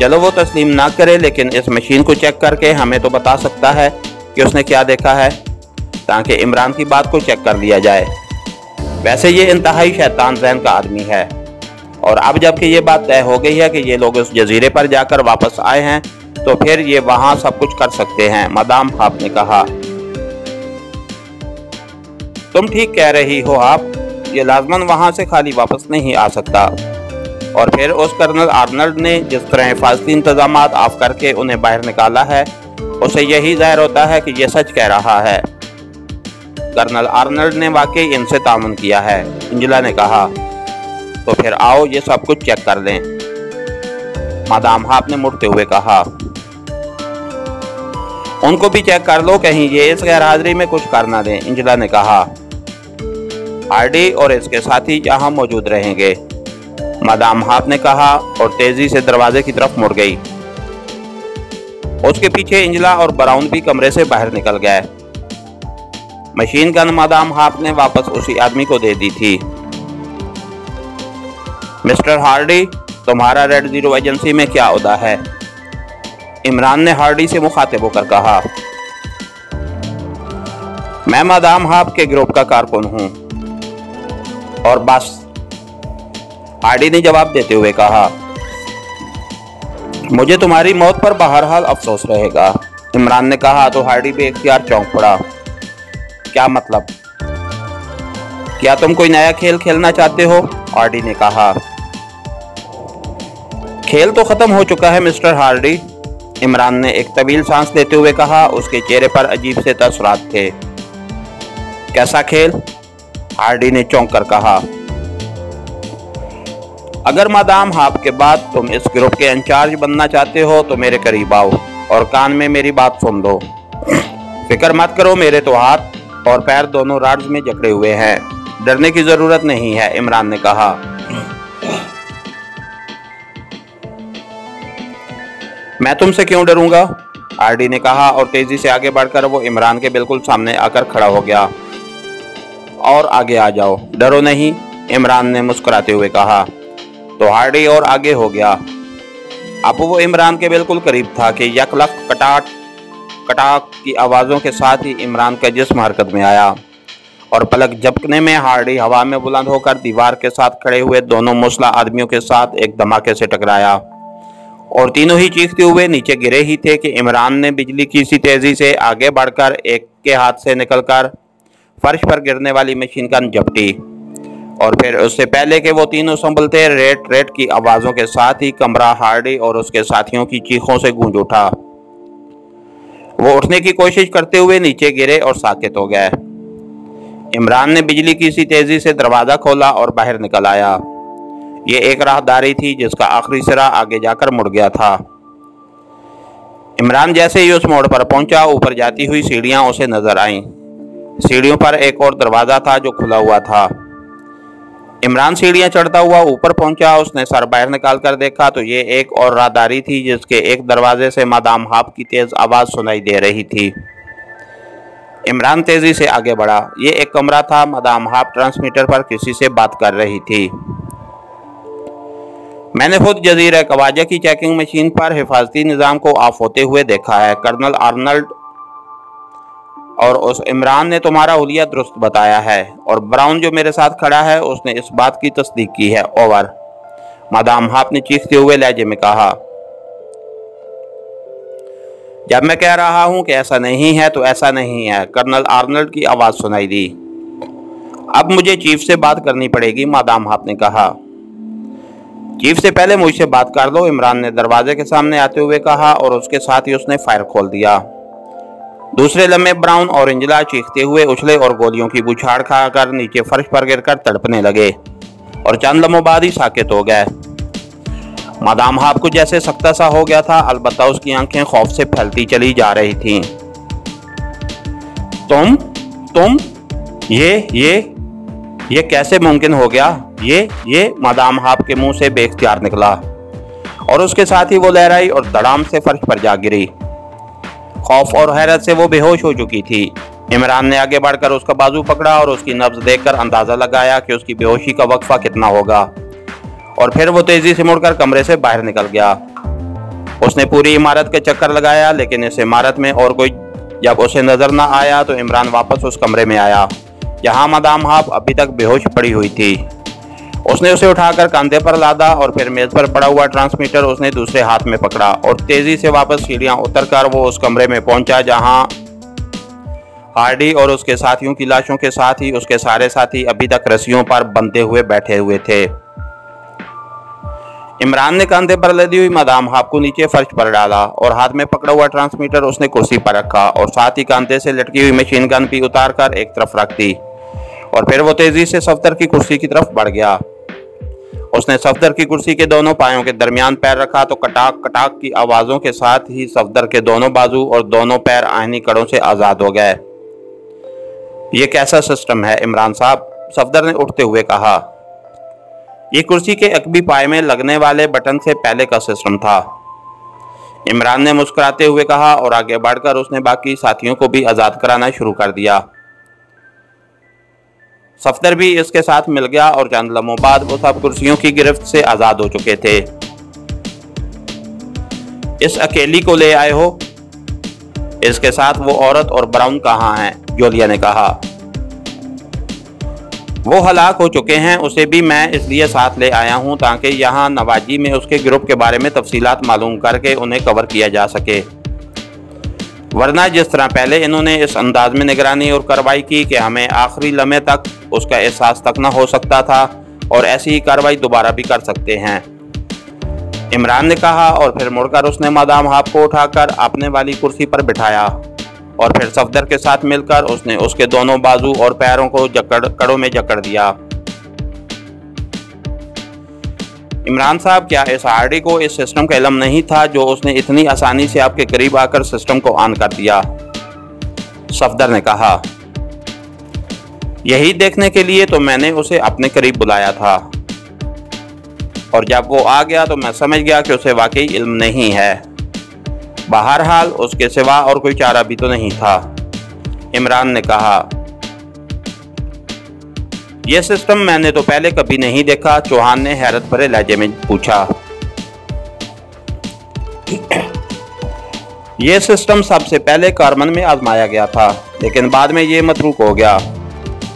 चलो वो तस्लीम ना करे, लेकिन इस मशीन को चेक करके हमें तो बता सकता है कि उसने क्या देखा है, ताकि इमरान की बात को चेक कर लिया जाए। वैसे ये इंतहाई शैतान ज़हन का आदमी है, और अब जबकि ये बात तय हो गई है कि ये लोग उस जजीरे पर जाकर वापस आए हैं, तो फिर ये वहाँ सब कुछ कर सकते हैं, मादाम हाप ने कहा। तुम ठीक कह रही हो हाप, ये लाजमन वहाँ से खाली वापस नहीं आ सकता। और फिर उस कर्नल आर्नल्ड ने जिस तरह हिफाजती इंतजाम ऑफ करके उन्हें बाहर निकाला है, उसे यही जाहिर होता है कि यह सच कह रहा है। कर्नल आर्नल्ड ने वाकई इनसे तामुन किया है, एंजेला ने कहा। तो फिर आओ ये सब कुछ चेक कर लें, मादाम हाप ने मुड़ते हुए कहा। उनको भी चेक कर लो, कहीं ये इस गैर हाजिरी में कुछ कर ना दें, एंजेला ने कहा। हार्डी और इसके साथी यहाँ मौजूद रहेंगे, मादाम हाप ने कहा और तेजी से दरवाजे की तरफ मुड़ गई। उसके पीछे एंजेला और ब्राउन भी कमरे से बाहर निकल गए। मशीन गन मादाम हाप ने वापस उसी आदमी को दे दी थी। मिस्टर हार्डी, तुम्हारा रेड जीरो एजेंसी में क्या ओहदा है? इमरान ने हार्डी से मुखातिब होकर कहा। मैं मादाम हाप के ग्रुप का कारकुन हूं, और बस, हार्डी ने जवाब देते हुए कहा। मुझे तुम्हारी मौत पर बहरहाल अफसोस रहेगा, इमरान ने कहा तो हार्डी बेख्तियार चौंक पड़ा। क्या मतलब? क्या तुम कोई नया खेल खेलना चाहते हो? हार्डी ने कहा। खेल तो खत्म हो चुका है मिस्टर हार्डी, इमरान ने एक तवील सांस लेते हुए कहा। उसके चेहरे पर अजीब से तसरात थे। कैसा खेल? हार्डी ने चौंक कर कहा। अगर मादाम हाप के बाद तुम इस ग्रुप के इंचार्ज बनना चाहते हो तो मेरे करीब आओ और कान में मेरी बात सुन लो। फिक्र मत करो, मेरे तो हाथ और पैर दोनों राड्स में जकड़े हुए हैं, डरने की जरूरत नहीं है, इमरान ने कहा। मैं तुमसे क्यों डरूंगा? हार्डी ने कहा और तेजी से आगे बढ़कर वो इमरान के बिल्कुल सामने आकर खड़ा हो गया। और आगे आ जाओ, डरो नहीं, इमरान ने मुस्कुराते हुए कहा। तो हार्डी और आगे हो गया। अब वो इमरान के बिल्कुल करीब था कि यकलक कटाट कटाक की आवाज़ों के साथ ही इमरान का जिस्म हरकत में आया, और पलक झपकने में हार्डी हवा में बुलंद होकर दीवार के साथ खड़े हुए दोनों मुसला आदमियों के साथ एक धमाके से टकराया, और तीनों ही चीखते हुए नीचे गिरे ही थे कि इमरान ने बिजली की सी तेज़ी से आगे बढ़कर एक के हाथ से निकलकर फर्श पर गिरने वाली मशीन गन झपटी, और फिर उससे पहले कि वो तीनों संभलते, रेट रेट की आवाज़ों के साथ ही कमरा हार्डी और उसके साथियों की चीखों से गूंज उठा। वो उठने की कोशिश करते हुए नीचे गिरे और साकित हो गए। इमरान ने बिजली की सी तेजी से दरवाज़ा खोला और बाहर निकल आया। ये एक राहदारी थी जिसका आखिरी सिरा आगे जाकर मुड़ गया था। इमरान जैसे ही उस मोड़ पर पहुंचा, ऊपर जाती हुई सीढ़ियां उसे नजर आईं। सीढ़ियों पर एक और दरवाज़ा था जो खुला हुआ था। इमरान सीढ़ियां चढ़ता हुआ ऊपर पहुंचा। उसने सर बाहर निकाल कर देखा तो ये एक और राहदारी थी जिसके एक दरवाजे से मादाम हाप की तेज आवाज़ सुनाई दे रही थी। इमरान तेजी से आगे बढ़ा। ये एक कमरा था। मादाम हाप ट्रांसमीटर पर किसी से बात कर रही थी। मैंने खुद जजीरा कवाजा की चेकिंग मशीन पर हिफाजती निज़ाम को ऑफ होते हुए देखा है। कर्नल आर्नल्ड और उस इमरान ने तुम्हारा हुलिया दुरुस्त बताया है, और ब्राउन जो मेरे साथ खड़ा है उसने इस बात की तस्दीक की है। ओवर, मादाम हाप ने चीखते हुए लहजे में कहा। जब मैं कह रहा हूं कि ऐसा नहीं है तो ऐसा नहीं है, कर्नल आर्नल्ड की आवाज़ सुनाई दी। अब मुझे चीफ से बात करनी पड़ेगी, मादाम हाप ने कहा। चीफ से पहले मुझसे बात कर लो, इमरान ने दरवाजे के सामने आते हुए कहा, और उसके साथ ही उसने फायर खोल दिया। दूसरे लम्हे ब्राउन और एंजेला चीखते हुए उछले और गोलियों की बौछार खाकर नीचे फर्श पर गिरकर तड़पने लगे, और चंद लम्हों बाद ही साकित हो गए। मादाम हाप को जैसे सख्ता सा हो गया था, अलबत्ता उसकी आंखें खौफ से फैलती चली जा रही थीं। तुम ये कैसे मुमकिन हो गया? ये मादाम हाप के मुंह से बेख्तियार निकला, और उसके साथ ही वो लहराई और धड़ाम से फर्श पर जा गिरी। खौफ और हैरत से वो बेहोश हो चुकी थी। इमरान ने आगे बढ़कर उसका बाजू पकड़ा और उसकी नब्ज देखकर अंदाजा लगाया कि उसकी बेहोशी का वक्फा कितना होगा, और फिर वो तेजी से मुड़कर कमरे से बाहर निकल गया। उसने पूरी इमारत के चक्कर लगाया, लेकिन इस इमारत में और कोई जब उसे नजर न आया तो इमरान वापस उस कमरे में आया जहां मादाम हाफ अभी तक बेहोश पड़ी हुई थी। उसने उसे उठाकर कंधे पर लादा और फिर मेज पर पड़ा हुआ ट्रांसमीटर उसने दूसरे हाथ में पकड़ा और तेजी से वापस सीढ़ियां उतरकर वो उस कमरे में पहुंचा जहां हार्डी और उसके साथियों की लाशों के साथ ही उसके सारे साथी अभी तक रस्सियों पर बंधे हुए बैठे हुए थे। इमरान ने कंधे पर लदी हुई मादाम हाफ को नीचे फर्श पर डाला और हाथ में पकड़ा हुआ ट्रांसमीटर उसने कुर्सी पर रखा और साथ ही कंधे से लटकी हुई मशीन गन भी उतारकर एक तरफ रख दी, और फिर वो तेजी से सफदर की कुर्सी की तरफ बढ़ गया। उसने सफदर की कुर्सी के दोनों पायों के दरमियान पैर रखा तो कटाक कटाक की आवाजों के साथ ही सफदर के दोनों बाजू और दोनों पैर आयनी कड़ों से आजाद हो गए। ये कैसा सिस्टम है इमरान साहब? सफदर ने उठते हुए कहा। ये कुर्सी के अकबी पाए में लगने वाले बटन से पहले का सिस्टम था, इमरान ने मुस्कुराते हुए कहा, और आगे बढ़कर उसने बाकी साथियों को भी आजाद कराना शुरू कर दिया। सफदर भी इसके साथ मिल गया और चंद लम्हों बाद वो सब कुर्सियों की गिरफ्त से आजाद हो चुके थे। इस अकेली को ले आए हो? इसके साथ वो औरत और ब्राउन कहाँ हैं? जोलिया ने कहा। वो हलाक हो चुके हैं, उसे भी मैं इसलिए साथ ले आया हूं ताकि यहाँ नवाजी में उसके ग्रुप के बारे में तफसीलात मालूम करके उन्हें कवर किया जा सके, वरना जिस तरह पहले इन्होंने इस अंदाज में निगरानी और कार्रवाई की कि हमें आखिरी लम्हे तक उसका एहसास तक न हो सकता था, और ऐसी ही कार्रवाई दोबारा भी कर सकते हैं, इमरान ने कहा, और फिर मुड़कर उसने मादाम हाफ को उठाकर अपने वाली कुर्सी पर बिठाया और फिर सफदर के साथ मिलकर उसने उसके दोनों बाजू और पैरों को कड़ों में जकड़ दिया। इमरान साहब, क्या इस हार्डी को इस सिस्टम का इल्म नहीं था जो उसने इतनी आसानी से आपके करीब आकर सिस्टम को ऑन कर दिया? सफदर ने कहा। यही देखने के लिए तो मैंने उसे अपने करीब बुलाया था, और जब वो आ गया तो मैं समझ गया कि उसे वाकई इल्म नहीं है। बहरहाल उसके सिवा और कोई चारा भी तो नहीं था, इमरान ने कहा। यह सिस्टम मैंने तो पहले कभी नहीं देखा, चौहान ने हैरत भरे लहजे में पूछा। यह सिस्टम सबसे पहले कारमन में आजमाया गया था, लेकिन बाद में ये मतरूक हो गया।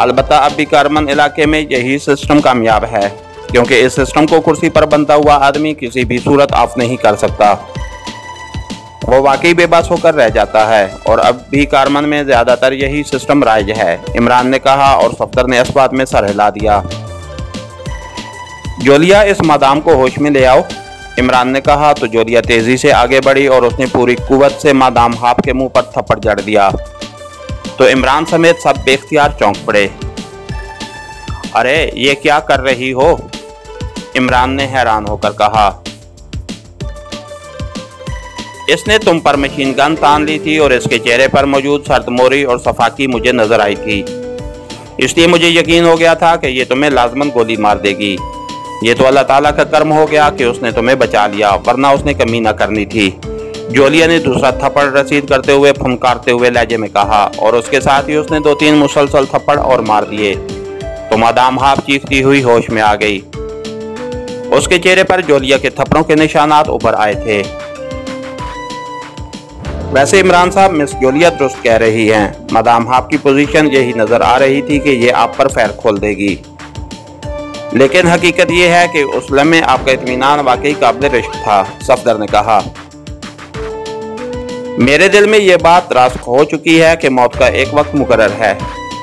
अलबत्ता अब भी कारमन इलाके में यही सिस्टम कामयाब है, क्योंकि इस सिस्टम को कुर्सी पर बंधा हुआ आदमी किसी भी सूरत ऑफ नहीं कर सकता। वो वाकई बेबस होकर रह जाता है, और अब भी कारमन में ज्यादातर यही सिस्टम राइज है, इमरान ने कहा, और सफदर ने इस बात में सर हिला दिया। जोलिया, इस मादाम को होश में ले आओ, इमरान ने कहा, तो जोलिया तेजी से आगे बढ़ी और उसने पूरी कुव्वत से मादाम हाफ के मुंह पर थप्पड़ जड़ दिया, तो इमरान समेत सब बेख्तियार चौंक पड़े। अरे ये क्या कर रही हो? इमरान ने हैरान होकर कहा। इसने तुम पर मशीन गन तान ली थी और इसके चेहरे पर मौजूद सर्दमोरी और सफाकी मुझे नजर आई थी, इसलिए मुझे यकीन हो गया था कि ये तुम्हें लाजमन गोली मार देगी। ये तो अल्लाह ताला का कर्म हो गया कि उसने तुम्हें बचा लिया, वरना उसने कमी न करनी थी। जोलिया ने दूसरा थप्पड़ रसीद करते हुए फुनकारते हुए लहजे में कहा, और उसके साथ ही उसने 2-3 मुसलसल थप्पड़ और मार दिए, तो मादाम हाफ चीखती हुई होश में आ गई। उसके चेहरे पर जोलिया के थप्पड़ों के निशानात उभर आए थे। वैसे इमरान साहब, मिस जोलिया दुरुस्त कह रही हैं, मादाम हाफ की पोजीशन यही नजर आ रही थी कि ये आप पर फैर खोल देगी, लेकिन हकीकत ये है कि उस लम्हे आपका इत्मीनान वाकई काबिल रिश्क था, सफदर ने कहा। मेरे दिल में ये बात रास्ख हो चुकी है कि मौत का एक वक्त मुकर्रर है,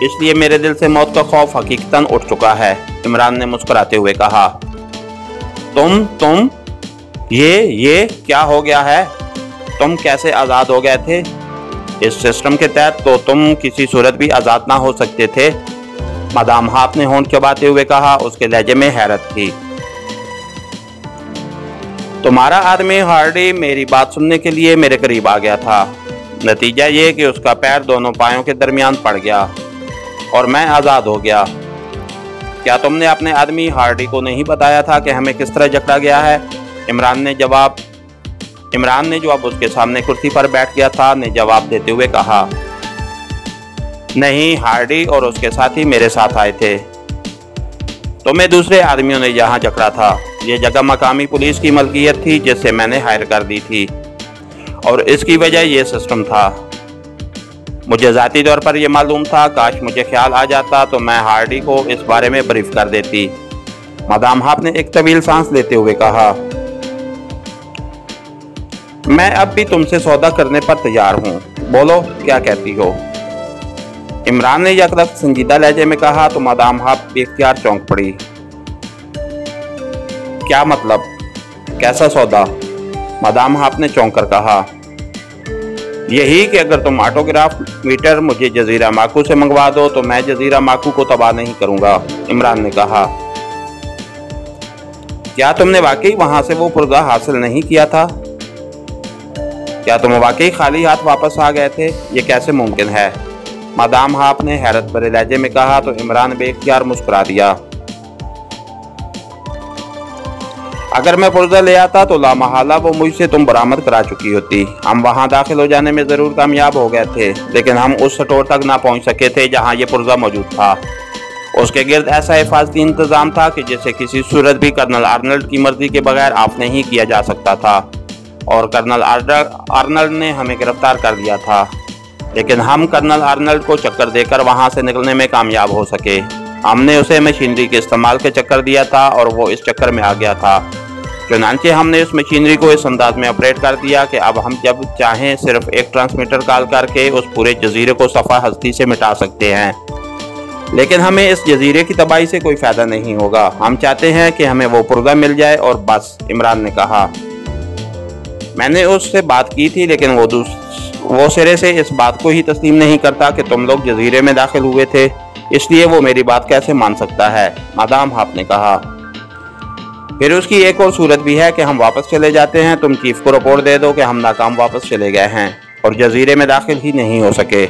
इसलिए मेरे दिल से मौत का खौफ हकीकतन उठ चुका है, इमरान ने मुस्कुराते हुए कहा। तुम ये क्या हो गया है? तुम कैसे आज़ाद हो गए थे? इस सिस्टम के तहत तो तुम किसी सूरत भी आज़ाद ना हो सकते थे, मादाम हाफ ने होंठ चबाते हुए कहा, उसके लहजे में हैरत थी। तुम्हारा आदमी हार्डी मेरी बात सुनने के लिए मेरे करीब आ गया था, नतीजा ये कि उसका पैर दोनों पायों के दरमियान पड़ गया और मैं आज़ाद हो गया। क्या तुमने अपने आदमी हार्डी को नहीं बताया था कि हमें किस तरह जकड़ा गया है? इमरान ने जो अब उसके सामने कुर्सी पर बैठ गया था ने जवाब देते हुए कहा। नहीं, हार्डी और उसके साथी मेरे साथ आए थे। तुम्हें दूसरे आदमियों ने यहाँ जकड़ा था। ये जगह मकामी पुलिस की मलकियत थी जिससे मैंने हायर कर दी थी और इसकी वजह ये सिस्टम था। मुझे ज़ाती तौर पर यह मालूम था। काश मुझे ख्याल आ जाता तो मैं हार्डी को इस बारे में ब्रीफ कर देती। मादाम हाप ने एक तवील सांस लेते हुए कहा, मैं अब भी तुमसे सौदा करने पर तैयार हूँ। बोलो क्या कहती हो? इमरान ने यकदम संजीदा लहजे में कहा तो मादाम हाप बेख्तियार चौंक पड़ी। क्या मतलब? कैसा सौदा? मादाम हाप ने चौंक कर कहा, यही कि अगर तुम ऑटोग्राफ मीटर मुझे जजीरा माकू से मंगवा दो तो मैं जजीरा माकू को तबाह नहीं करूंगा। इमरान ने कहा, क्या तुमने वाकई वहां से वो पुर्जा हासिल नहीं किया था? क्या तुम वाकई खाली हाथ वापस आ गए थे? ये कैसे मुमकिन है? मादाम हाप ने हैरत भरे लहजे में कहा तो इमरान बेख्तियार मुस्कुरा दिया। अगर मैं पुर्जा ले आता तो लामहला वो मुझसे तुम बरामद करा चुकी होती। हम वहां दाखिल हो जाने में ज़रूर कामयाब हो गए थे, लेकिन हम उस स्टोर तक ना पहुंच सके थे जहां ये पुर्जा मौजूद था। उसके गिर्द ऐसा हिफाजती इंतज़ाम था कि जिसे किसी सूरत भी कर्नल आर्नल्ड की मर्जी के बगैर ऑफ नहीं किया जा सकता था और कर्नल आर्नल्ड ने हमें गिरफ्तार कर लिया था। लेकिन हम कर्नल आर्नल्ड को चक्कर देकर वहां से निकलने में कामयाब हो सके। हमने उसे मशीनरी के इस्तेमाल के चक्कर दिया था और वो इस चक्कर में आ गया था। चुनांचे हमने उस मशीनरी को इस अंदाज में ऑपरेट कर दिया कि अब हम जब चाहें सिर्फ एक ट्रांसमीटर कॉल करके उस पूरे जजीरे को सफ़ा हस्ती से मिटा सकते हैं। लेकिन हमें इस जजीरे की तबाही से कोई फ़ायदा नहीं होगा। हम चाहते हैं कि हमें वो पुर्जा मिल जाए और बस। इमरान ने कहा, मैंने उससे बात की थी लेकिन वो सिरे से इस बात को ही तस्लीम नहीं करता कि तुम लोग जजीरे में दाखिल हुए थे, इसलिए वो मेरी बात कैसे मान सकता है? मादाम हाप ने कहा, फिर उसकी एक और सूरत भी है कि हम वापस चले जाते हैं। तुम चीफ को रिपोर्ट दे दो कि हम नाकाम वापस चले गए हैं और जजीरे में दाखिल ही नहीं हो सके।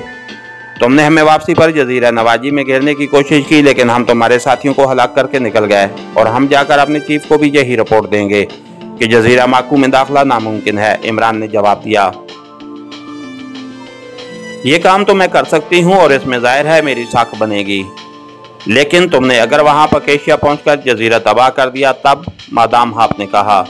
तुमने हमें वापसी पर जजीरा नवाजी में घेरने की कोशिश की, लेकिन हम तुम्हारे साथियों को हलाक करके निकल गए और हम जाकर अपने चीफ को भी यही रिपोर्ट देंगे कि जजीरा माकू में दाखिला नामुमकिन है। इमरान ने जवाब दिया, ये काम तो मैं कर सकती हूँ और इसमें जाहिर है मेरी साख बनेगी, लेकिन तुमने अगर वहां पर केशिया पहुंचकर जजीरा तबाह कर दिया तब? मादाम हाप ने कहा,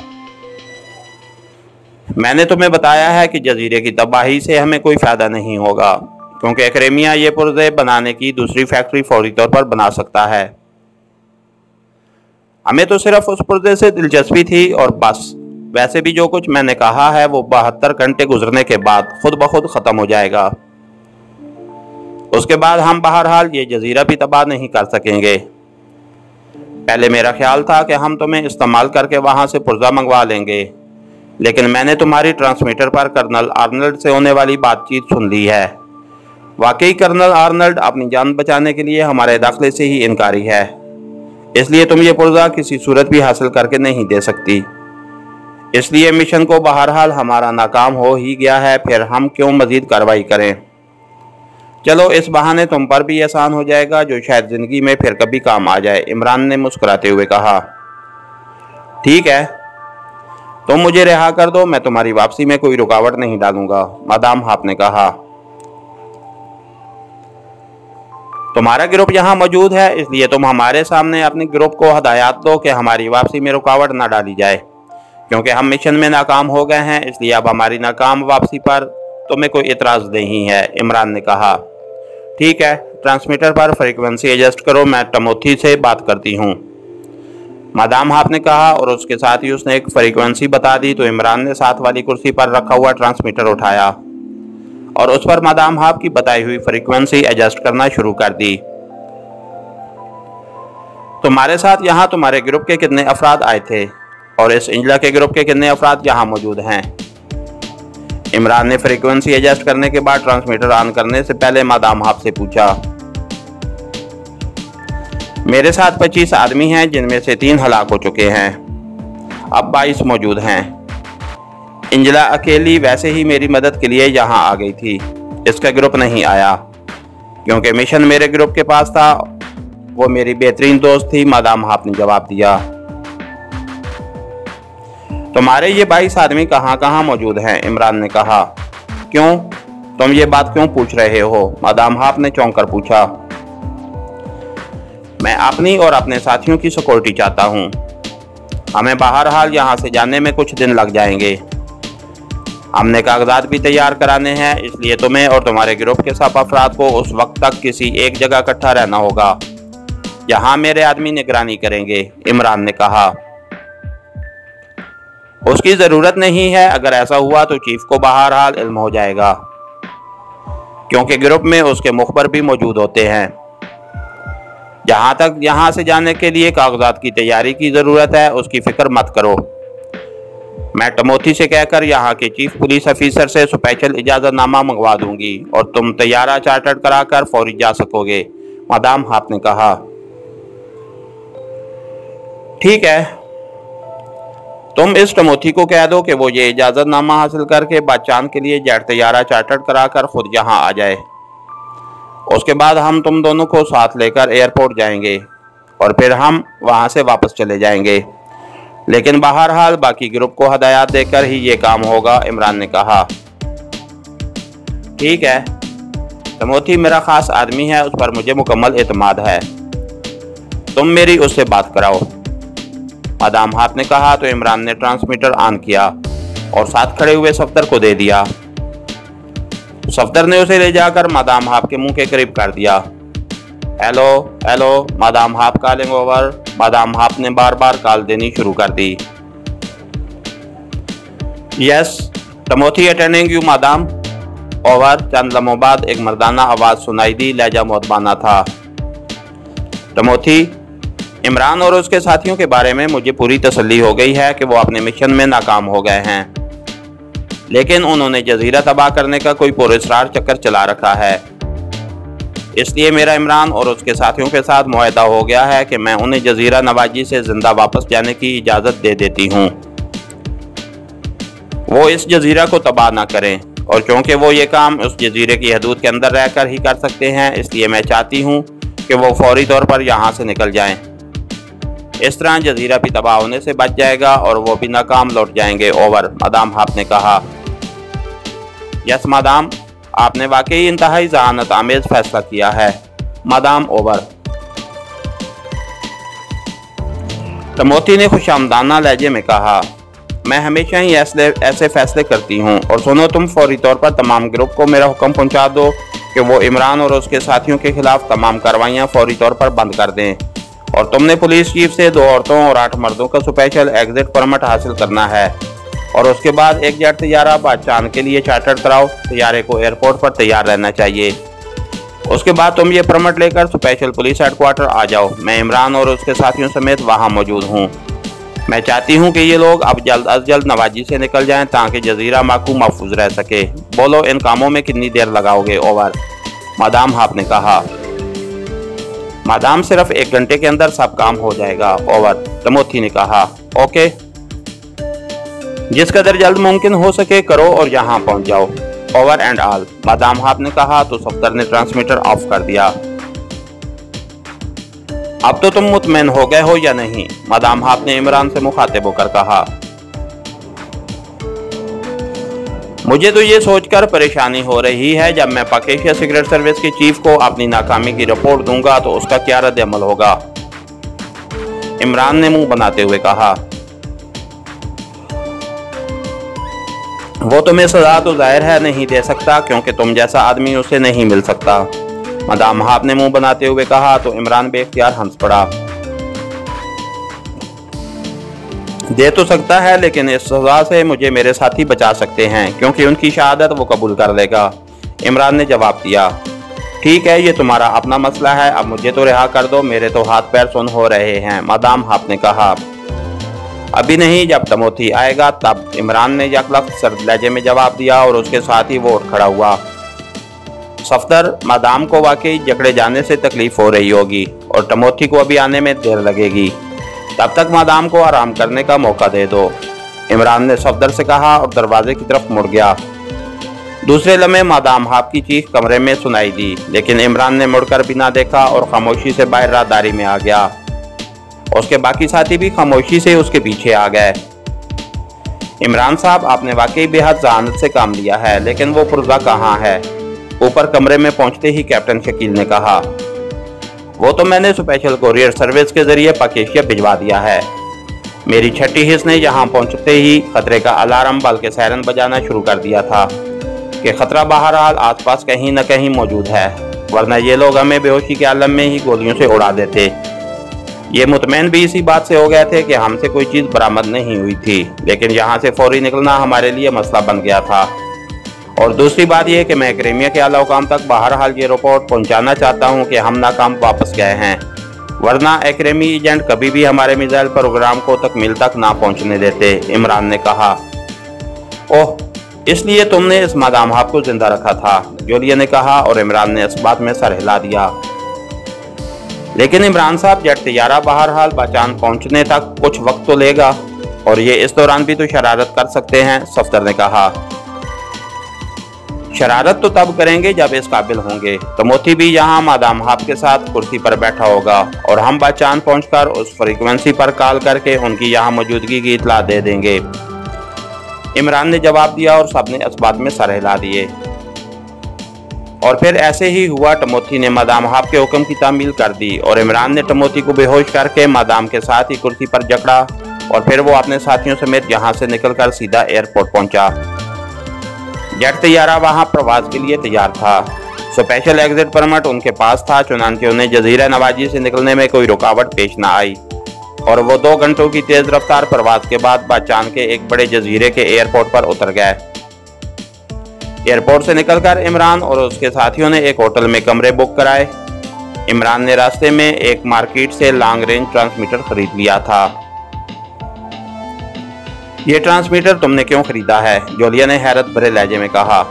मैंने तुम्हें बताया है कि जजीरे की तबाही से हमें कोई फायदा नहीं होगा, क्योंकि क्रेमिया ये पुर्जे बनाने की दूसरी फैक्ट्री फौरी तौर पर बना सकता है। हमें तो सिर्फ उस पुर्जे से दिलचस्पी थी और बस। वैसे भी जो कुछ मैंने कहा है वो 72 घंटे गुजरने के बाद खुद ब खुद खत्म हो जाएगा। उसके बाद हम बहरहाल ये जजीरा भी तबाह नहीं कर सकेंगे। पहले मेरा ख्याल था कि हम तुम्हें इस्तेमाल करके वहां से पुर्जा मंगवा लेंगे, लेकिन मैंने तुम्हारी ट्रांसमीटर पर कर्नल आर्नल्ड से होने वाली बातचीत सुन ली है। वाकई कर्नल आर्नल्ड अपनी जान बचाने के लिए हमारे दाखिले से ही इनकारी है, इसलिए तुम ये पुर्जा किसी सूरत भी हासिल करके नहीं दे सकती। इसलिए मिशन को बहरहाल हमारा नाकाम हो ही गया है, फिर हम क्यों मजीद कार्रवाई करें? चलो इस बहाने तुम पर भी आसान हो जाएगा, जो शायद ज़िंदगी में फिर कभी काम आ जाए। इमरान ने मुस्कुराते हुए कहा, ठीक है, तुम मुझे रिहा कर दो, मैं तुम्हारी वापसी में कोई रुकावट नहीं डालूंगा। मादाम हाप ने कहा, तुम्हारा ग्रुप यहाँ मौजूद है, इसलिए तुम हमारे सामने अपने ग्रुप को हदायत दो कि हमारी वापसी में रुकावट न डाली जाए। क्योंकि हम मिशन में नाकाम हो गए हैं, इसलिए अब हमारी नाकाम वापसी पर तुम्हें कोई इतराज़ नहीं है। इमरान ने कहा, ठीक है, ट्रांसमीटर पर फ्रीक्वेंसी एडजस्ट करो, मैं टमोथी से बात करती हूँ। मादाम हाप ने कहा और उसके साथ ही उसने एक फ्रीक्वेंसी बता दी तो इमरान ने साथ वाली कुर्सी पर रखा हुआ ट्रांसमीटर उठाया और उस पर मादाम हाप की बताई हुई फ्रीक्वेंसी एडजस्ट करना शुरू कर दी। तुम्हारे साथ यहाँ तुम्हारे ग्रुप के कितने अफराद आए थे और इस इंजला के ग्रुप के कितने अफराद यहाँ मौजूद हैं? इमरान ने फ्रीक्वेंसी एडजस्ट करने के बाद ट्रांसमीटर ऑन करने से पहले मादाम हाप से पूछा। मेरे साथ 25 आदमी हैं, जिनमें से 3 हलाक हो चुके हैं। अब 22 मौजूद हैं। इंजला अकेली वैसे ही मेरी मदद के लिए यहाँ आ गई थी, इसका ग्रुप नहीं आया क्योंकि मिशन मेरे ग्रुप के पास था। वो मेरी बेहतरीन दोस्त थी। मादाम हाप ने जवाब दिया। तुम्हारे ये 22 आदमी कहाँ कहाँ मौजूद हैं? इमरान ने कहा। क्यों? तुम ये बात क्यों पूछ रहे हो? मादाम हाप ने चौंक कर पूछा। मैं अपनी और अपने साथियों की सिक्योरिटी चाहता हूँ। हमें बहरहाल यहाँ से जाने में कुछ दिन लग जाएंगे। हमने कागजात भी तैयार कराने हैं, इसलिए तुम्हें और तुम्हारे ग्रुप के सब अफराद को उस वक्त तक किसी एक जगह इकट्ठा रहना होगा जहाँ मेरे आदमी निगरानी करेंगे, इमरान ने कहा। उसकी ज़रूरत नहीं है। अगर ऐसा हुआ तो चीफ को बहरहाल इल्म हो जाएगा, क्योंकि ग्रुप में उसके मुखबर भी मौजूद होते हैं। जहाँ तक यहाँ से जाने के लिए कागजात की तैयारी की ज़रूरत है, उसकी फ़िक्र मत करो। मैं टमोथी से कहकर यहाँ के चीफ पुलिस ऑफिसर से स्पेशल इजाज़तनामा मंगवा दूंगी और तुम तैयारा चार्टर्ड कराकर फौरी जा सकोगे, मादाम हाप ने कहा। ठीक है, तुम इस टमोथी को कह दो कि वो ये इजाज़तनामा हासिल करके बादशाह के लिए जेट तैयारा चार्टर्ड कराकर खुद यहाँ आ जाए। उसके बाद हम तुम दोनों को साथ लेकर एयरपोर्ट जाएंगे और फिर हम वहाँ से वापस चले जाएंगे। लेकिन बहरहाल बाकी ग्रुप को हदायत देकर ही ये काम होगा, इमरान ने कहा। ठीक है, टमोथी मेरा ख़ास आदमी है, उस पर मुझे मुकम्मल एतमाद है। तुम मेरी उससे बात कराओ, मादाम हाप ने कहा। तो इमरान ने ट्रांसमीटर ऑन किया और साथ खड़े हुए सफदर को दे दिया। सफदर ने उसे ले जाकर मादाम हाप के मुंह के करीब कर दिया। हेलो हेलो, मादाम हाप कॉलिंग ओवर। मादाम हाप ने बार बार कॉल देनी शुरू कर दी। Yes Timothy attending you madam, over. चंद लम्हों बाद एक मर्दाना आवाज़ सुनाई दी, लहजा मुअद्दबाना था। टमोथी, इमरान और उसके साथियों के बारे में मुझे पूरी तसल्ली हो गई है कि वो अपने मिशन में नाकाम हो गए हैं, लेकिन उन्होंने जजीरा तबाह करने का कोई पुरअसरार चक्कर चला रखा है। इसलिए मेरा इमरान और उसके साथियों के साथ मुआहदा हो गया है कि मैं उन्हें जजीरा नवाजी से जिंदा वापस जाने की इजाज़त दे देती हूँ। वो इस जजीरा को तबाह ना करें, और क्योंकि वो ये काम उस जजीरे की हदूद के अंदर रहकर ही कर सकते हैं, इसलिए मैं चाहती हूँ कि वो फौरी तौर पर यहाँ से निकल जाएं। इस तरह जजीरा भी तबाह होने से बच जाएगा और वो भी नाकाम लौट जाएंगे, ओवर, मादाम हाप ने कहा। यस मादाम, आपने वाकई इंतहाई ज़हानत आमेज़ फैसला किया है, मादाम, ओवर। टमोथी ने खुशामदाना लहजे में कहा। मैं हमेशा ही ऐसे फैसले करती हूँ। और सुनो, तुम फौरी तौर पर तमाम ग्रुप को मेरा हुक्म पहुँचा दो कि वो इमरान और उसके साथियों के खिलाफ तमाम कार्रवाइयाँ फौरी तौर पर बंद कर दें। और तुमने पुलिस चीफ से 2 औरतों और 8 मर्दों का स्पेशल एग्जिट परमिट हासिल करना है, और उसके बाद एक जेट तैयारा बादशाह के लिए चार्टर्ड कराओ। तैयारे को एयरपोर्ट पर तैयार रहना चाहिए। उसके बाद तुम ये परमिट लेकर स्पेशल पुलिस हेडक्वार्टर आ जाओ। मैं इमरान और उसके साथियों समेत वहाँ मौजूद हूँ। मैं चाहती हूँ कि ये लोग अब जल्द अज जल्द नवाजी से निकल जाएं ताकि जजीरा माकू महफूज रह सके। बोलो, इन कामों में कितनी देर लगाओगे, ओवर, मादाम हाप ने कहा। मादाम, सिर्फ 1 घंटे के अंदर सब काम हो जाएगा, ओवर, टमोथी ने कहा। ओके, जिस कदर जल्द मुमकिन हो सके करो और यहाँ पहुँच जाओ, ओवर एंड ऑल, मादाम हाप ने कहा। तो सफदर ने ट्रांसमीटर ऑफ कर दिया। अब तो तुम मुतमईन हो गए हो या नहीं, मादाम हाप ने इमरान से मुखातिब होकर कहा। मुझे तो ये सोचकर परेशानी हो रही है, जब मैं पाक एशिया सीक्रेट सर्विस के चीफ को अपनी नाकामी की रिपोर्ट दूंगा तो उसका क्या रद्द-ए-अमल होगा, इमरान ने मुंह बनाते हुए कहा। वो तुम्हें सजा तो जाहिर है नहीं दे सकता, क्योंकि तुम जैसा आदमी उसे नहीं मिल सकता, मादाम हाप ने मुंह बनाते हुए कहा। तो इमरान बेख्तियार हंस पड़ा। दे तो सकता है, लेकिन इस सजा से मुझे मेरे साथी बचा सकते हैं, क्योंकि उनकी शहादत वो कबूल कर लेगा, इमरान ने जवाब दिया। ठीक है, ये तुम्हारा अपना मसला है, अब मुझे तो रिहा कर दो, मेरे तो हाथ पैर सुन हो रहे हैं, मादाम हाप ने कहा। अभी नहीं, जब टमोथी आएगा तब, इमरान ने यकलफ्त सर्द लहजे में जवाब दिया और उसके साथ ही वो उठ खड़ा हुआ। सफदर, मादाम को वाकई जकड़े जाने से तकलीफ हो रही होगी और टमोथी को अभी आने में देर लगेगी, तब तक मादाम को आराम करने का मौका दे दो, इमरान ने सफदर से कहा और दरवाजे की तरफ मुड़ गया। दूसरे लम्हे मादाम हाप की चीख कमरे में सुनाई दी, लेकिन इमरान ने मुड़कर भी ना देखा और खामोशी से बाहर राहदारी में आ गया। उसके बाकी साथी भी खामोशी से उसके पीछे आ गए। इमरान साहब, आपने वाकई बेहद जहानत से काम लिया है, लेकिन वो पुर्जा कहाँ है? ऊपर कमरे में पहुंचते ही कैप्टन शकील ने कहा, वो तो मैंने स्पेशल कोरियर सर्विस के जरिए पाकिस्तान भिजवा दिया है। मेरी छठी हिस्स ने यहाँ पहुंचते ही खतरे का अलार्म बल्कि सायरन बजाना शुरू कर दिया था कि खतरा बहरहाल आसपास कहीं न कहीं मौजूद है, वरना ये लोग हमें बेहोशी के आलम में ही गोलियों से उड़ा देते। ये मुतमैन भी इसी बात से हो गए थे कि हमसे कोई चीज़ बरामद नहीं हुई थी, लेकिन यहाँ से फौरी निकलना हमारे लिए मसला बन गया था। और दूसरी बात यह कि मैं क्रीमिया के आला हुकाम तक बहरहाल ये रिपोर्ट पहुँचाना चाहता हूँ कि हम नाकाम वापस गए हैं, वरना एक्रेमी एजेंट कभी भी हमारे मिसाइल प्रोग्राम को तकमील तक ना पहुँचने देते। इमरान ने कहा, ओह, इसलिए तुमने इस मादाम हाब को जिंदा रखा था, जोलिया ने कहा, और इमरान ने इस बात में सर हिला दिया। लेकिन इमरान साहब, जेट तैयारा बहरहाल बाचान पहुंचने तक कुछ वक्त तो लेगा, और ये इस दौरान भी तो शरारत कर सकते हैं, सफदर ने कहा। शरारत तो तब करेंगे जब इस काबिल होंगे। तमोथी भी यहाँ मादाम हाब के साथ कुर्सी पर बैठा होगा और हम बाचान पहुंचकर उस फ्रीक्वेंसी पर कॉल करके उनकी यहाँ मौजूदगी की इतला दे देंगे। इमरान ने जवाब दिया और सबने इस बात में सर हिला दिए। और फिर ऐसे ही हुआ। टमोथी ने मादाम हाब के हुक्म की तामील कर दी और इमरान ने टमोथी को बेहोश करके मादाम के साथ ही कुर्सी पर जकड़ा और फिर वो अपने साथियों समेत यहाँ से निकलकर सीधा एयरपोर्ट पहुंचा। जेट तैयारा वहाँ प्रवास के लिए तैयार था। स्पेशल एग्जिट परमिट उनके पास था, चुनांचे उन्हें जजीरा नवाजी से निकलने में कोई रुकावट पेश न आई और वो 2 घंटों की तेज रफ्तार प्रवास के बाद बाचान के एक बड़े जजीरे के एयरपोर्ट पर उतर गए। एयरपोर्ट से निकलकर इमरान और उसके साथियों ने एक होटल में कमरे बुक कराए। इमरान ने रास्ते में एक मार्केट से लॉन्ग रेंज ट्रांसमीटर खरीद लिया था। ये ट्रांसमीटर तुमने क्यों खरीदा है? जोलिया ने हैरत भरे लहजे में कहा।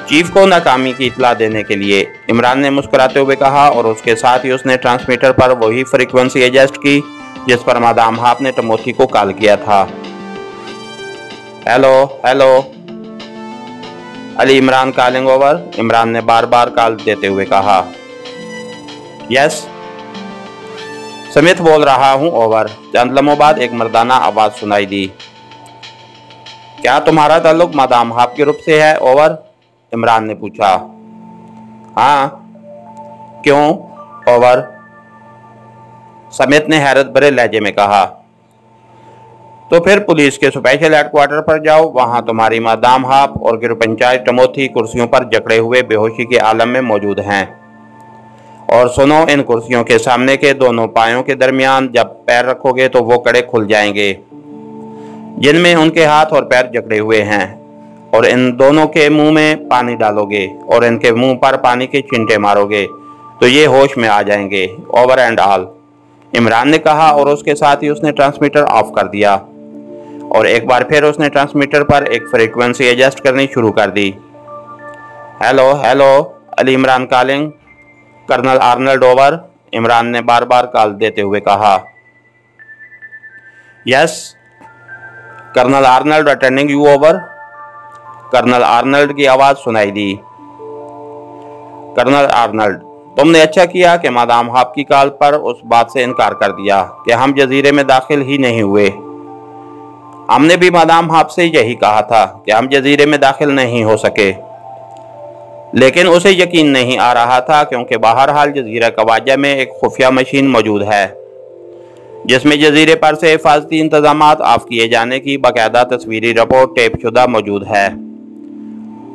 चीफ को नाकामी की इतला देने के लिए, इमरान ने मुस्कुराते हुए कहा और उसके साथ ही उसने ट्रांसमीटर पर वही फ्रीक्वेंसी एडजस्ट की जिस पर मादाम हाब ने टमोथी को कॉल किया था। Hello hello, Ali Imran calling over, Imran ने बार बार कॉल देते हुए कहा। यस, समित बोल रहा हूँ, ओवर। चंद लम्हों बाद एक मर्दाना आवाज़ सुनाई दी। क्या तुम्हारा ताल्लुक मादाम हाब के ग्रुप से है, ओवर? इमरान ने पूछा। हाँ, क्यों, ओवर? समित ने हैरत भरे लहजे में कहा। तो फिर पुलिस के स्पेशल हेडक्वार्टर पर जाओ, वहां तुम्हारी मादाम हाब और गिर पंचायत टमोथी कुर्सियों पर जकड़े हुए बेहोशी के आलम में मौजूद हैं। और सुनो, इन कुर्सियों के सामने के दोनों पायों के दरमियान जब पैर रखोगे तो वो कड़े खुल जाएंगे जिनमें उनके हाथ और पैर जकड़े हुए हैं, और इन दोनों के मुंह में पानी डालोगे और इनके मुंह पर पानी के चिंटे मारोगे तो ये होश में आ जाएंगे, ओवर एंड ऑल, इमरान ने कहा। और उसके साथ ही उसने ट्रांसमीटर ऑफ कर दिया और एक बार फिर उसने ट्रांसमीटर पर एक फ्रीक्वेंसी एडजस्ट करनी शुरू कर दी। Hello hello, Ali Imran calling, colonel Arnold over, Imran ने बार बार कॉल देते हुए कहा। Yes, colonel Arnold attending you, over. Colonel Arnold की आवाज़ सुनाई दी। कर्नल आर्नल्ड, तुमने अच्छा किया कि मादाम हाब की कॉल पर उस बात से इनकार कर दिया कि हम जजीरे में दाखिल ही नहीं हुए। हमने भी मादाम हाब से यही कहा था कि हम जजीरे में दाखिल नहीं हो सके, लेकिन उसे यकीन नहीं आ रहा था क्योंकि बहरहाल जजीरा कवाजा में एक खुफिया मशीन मौजूद है जिसमें जजीरे पर से हिफाजती इंतजामात ऑफ किए जाने की बाकायदा तस्वीरी रिपोर्ट टेप शुदा मौजूद है।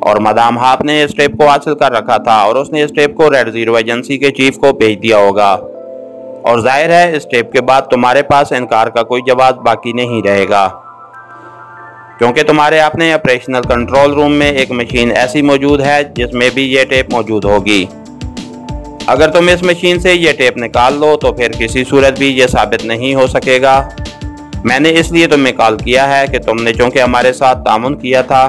और मादाम हाब ने इस टेप को हासिल कर रखा था और उसने इस टेप को रेड जीरो एजेंसी के चीफ को भेज दिया होगा। और जाहिर है इस टेप के बाद तुम्हारे पास इनकार का कोई जवाब बाकी नहीं रहेगा, क्योंकि तुम्हारे अपने ऑपरेशनल कंट्रोल रूम में एक मशीन ऐसी मौजूद है जिसमें भी ये टेप मौजूद होगी। अगर तुम इस मशीन से ये टेप निकाल लो तो फिर किसी सूरत भी ये साबित नहीं हो सकेगा। मैंने इसलिए तुम्हें कॉल किया है कि तुमने चूँकि हमारे साथ तामुन किया था,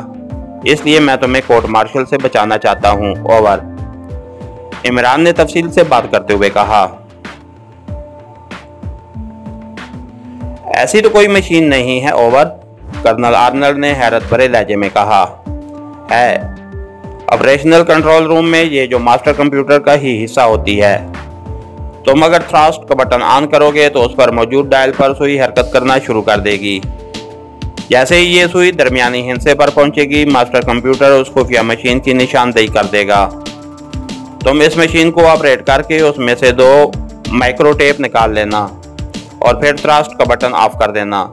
इसलिए मैं तुम्हें कोर्ट मार्शल से बचाना चाहता हूँ, ओवर। इमरान ने तफसील से बात करते हुए कहा। ऐसी तो कोई मशीन नहीं है, ओवर, कर्नल आर्नल्ड ने हैरत भरे लहजे में कहा। है, ऑपरेशनल कंट्रोल रूम में ये जो मास्टर कंप्यूटर का ही हिस्सा होती है। तुम अगर थ्रस्ट का बटन ऑन करोगे तो उस पर मौजूद डायल पर सुई हरकत करना शुरू कर देगी जैसे ही ये सुई दरमियानी हिस्से पर पहुंचेगी, मास्टर कंप्यूटर उस खुफिया मशीन की निशानदेही कर देगा। तुम इस मशीन को ऑपरेट करके उसमें से 2 माइक्रोटेप निकाल लेना और फिर थ्रस्ट का बटन ऑफ कर देना।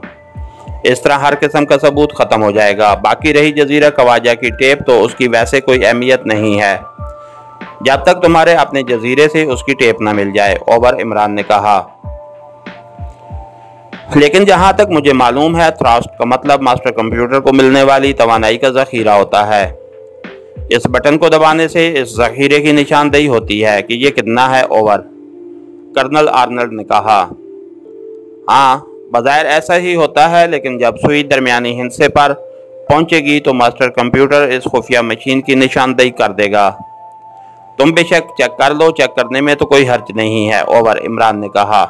इस तरह हर किस्म का सबूत ख़त्म हो जाएगा। बाकी रही जजीरा खवाजा की टेप, तो उसकी वैसे कोई अहमियत नहीं है जब तक तुम्हारे अपने जजीरे से उसकी टेप ना मिल जाए, ओवर इमरान ने कहा। लेकिन जहां तक मुझे मालूम है, थ्रस्ट का मतलब मास्टर कंप्यूटर को मिलने वाली तवानाई का जखीरा होता है। इस बटन को दबाने से इस जखीरे की निशानदेही होती है कि ये कितना है, ओवर, कर्नल आर्नल्ड ने कहा। हाँ, बज़ाहिर ऐसा ही होता है, लेकिन जब सुई दरमियानी हिस्से पर पहुंचेगी तो मास्टर कंप्यूटर इस खुफिया मशीन की निशानदेही कर देगा। तुम बेशक चेक कर लो, चेक करने में तो कोई हर्ज नहीं है, ओवर, इमरान ने कहा।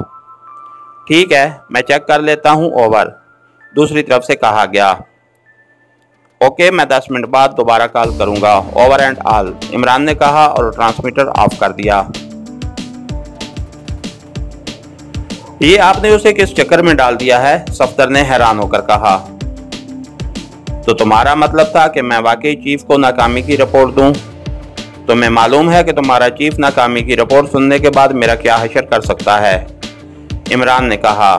ठीक है, मैं चेक कर लेता हूँ, ओवर, दूसरी तरफ से कहा गया। ओके, मैं 10 मिनट बाद दोबारा कॉल करूँगा, ओवर एंड ऑल, इमरान ने कहा और ट्रांसमीटर ऑफ कर दिया। ये आपने उसे किस चक्कर में डाल दिया है, सफदर ने हैरान होकर कहा। तो तुम्हारा मतलब था कि मैं वाकई चीफ को नाकामी की रिपोर्ट दूं? तुम्हें मालूम है कि तुम्हारा चीफ नाकामी की रिपोर्ट सुनने के बाद मेरा क्या हशर कर सकता है, इमरान ने कहा।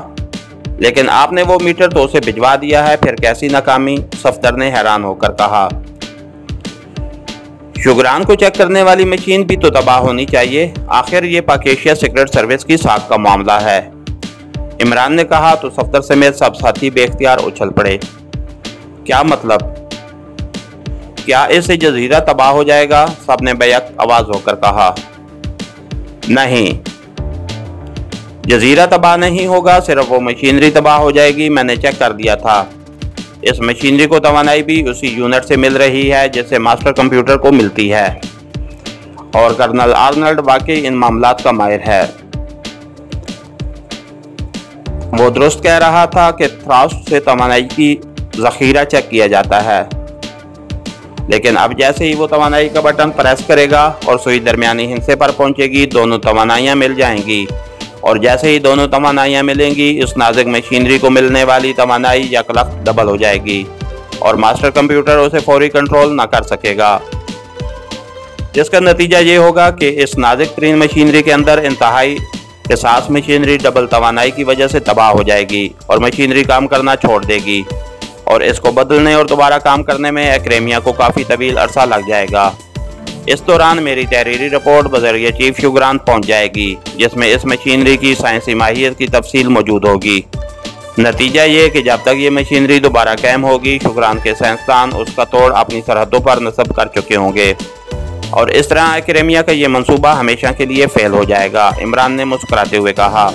लेकिन आपने वो मीटर तो उसे भिजवा दिया है, फिर कैसी नाकामी, सफदर ने हैरान होकर कहा। शुगरान को चेक करने वाली मशीन भी तो तबाह होनी चाहिए, आखिर ये पाक एशिया सीक्रेट सर्विस की साख का मामला है, इमरान ने कहा। तो सफदर समेत सब साथी बेख्तियार उछल पड़े। क्या मतलब? क्या इससे जजीरा तबाह हो जाएगा? सबने बेयक आवाज होकर कहा। नहीं, जजीरा तबाह नहीं होगा, सिर्फ वो मशीनरी तबाह हो जाएगी। मैंने चेक कर दिया था। इस मशीनरी को तवानाई भी उसी यूनिट से मिल रही है जिससे मास्टर कंप्यूटर को मिलती है, और कर्नल आर्नल्ड वाकई इन मामलात का माहिर है। वो दुरुस्त कह रहा था कि थ्रस्ट से तवानाई की जखीरा चेक किया जाता है, लेकिन अब जैसे ही वो तवानाई का बटन प्रेस करेगा और सुई दरमियानी हिस्से पर पहुंचेगी, दोनों तवानाइयाँ मिल जाएंगी, और जैसे ही दोनों तवानाइयाँ मिलेंगी, इस नाजुक मशीनरी को मिलने वाली तवानाई यकलख्त डबल हो जाएगी और मास्टर कंप्यूटर उसे फौरी कंट्रोल ना कर सकेगा, जिसका नतीजा ये होगा कि इस नाजुक तरीन मशीनरी के अंदर इंतहाई हिसास मशीनरी डबल तवानाई की वजह से तबाह हो जाएगी और मशीनरी काम करना छोड़ देगी, और इसको बदलने और दोबारा काम करने में एक्रेमिया को काफ़ी तवील अरसा लग जाएगा। इस दौरान मेरी तहरीरी रिपोर्ट बज़रिए चीफ शुगरान पहुंच जाएगी, जिसमें इस मशीनरी की साइंसी माहियत की तफसील मौजूद होगी। नतीजा ये कि जब तक ये मशीनरी दोबारा कायम होगी, शुगरान के साइंसदान उसका तोड़ अपनी सरहदों पर नस्ब कर चुके होंगे, और इस तरह एक्रेमिया का ये मंसूबा हमेशा के लिए फेल हो जाएगा, इमरान ने मुस्कुराते हुए कहा।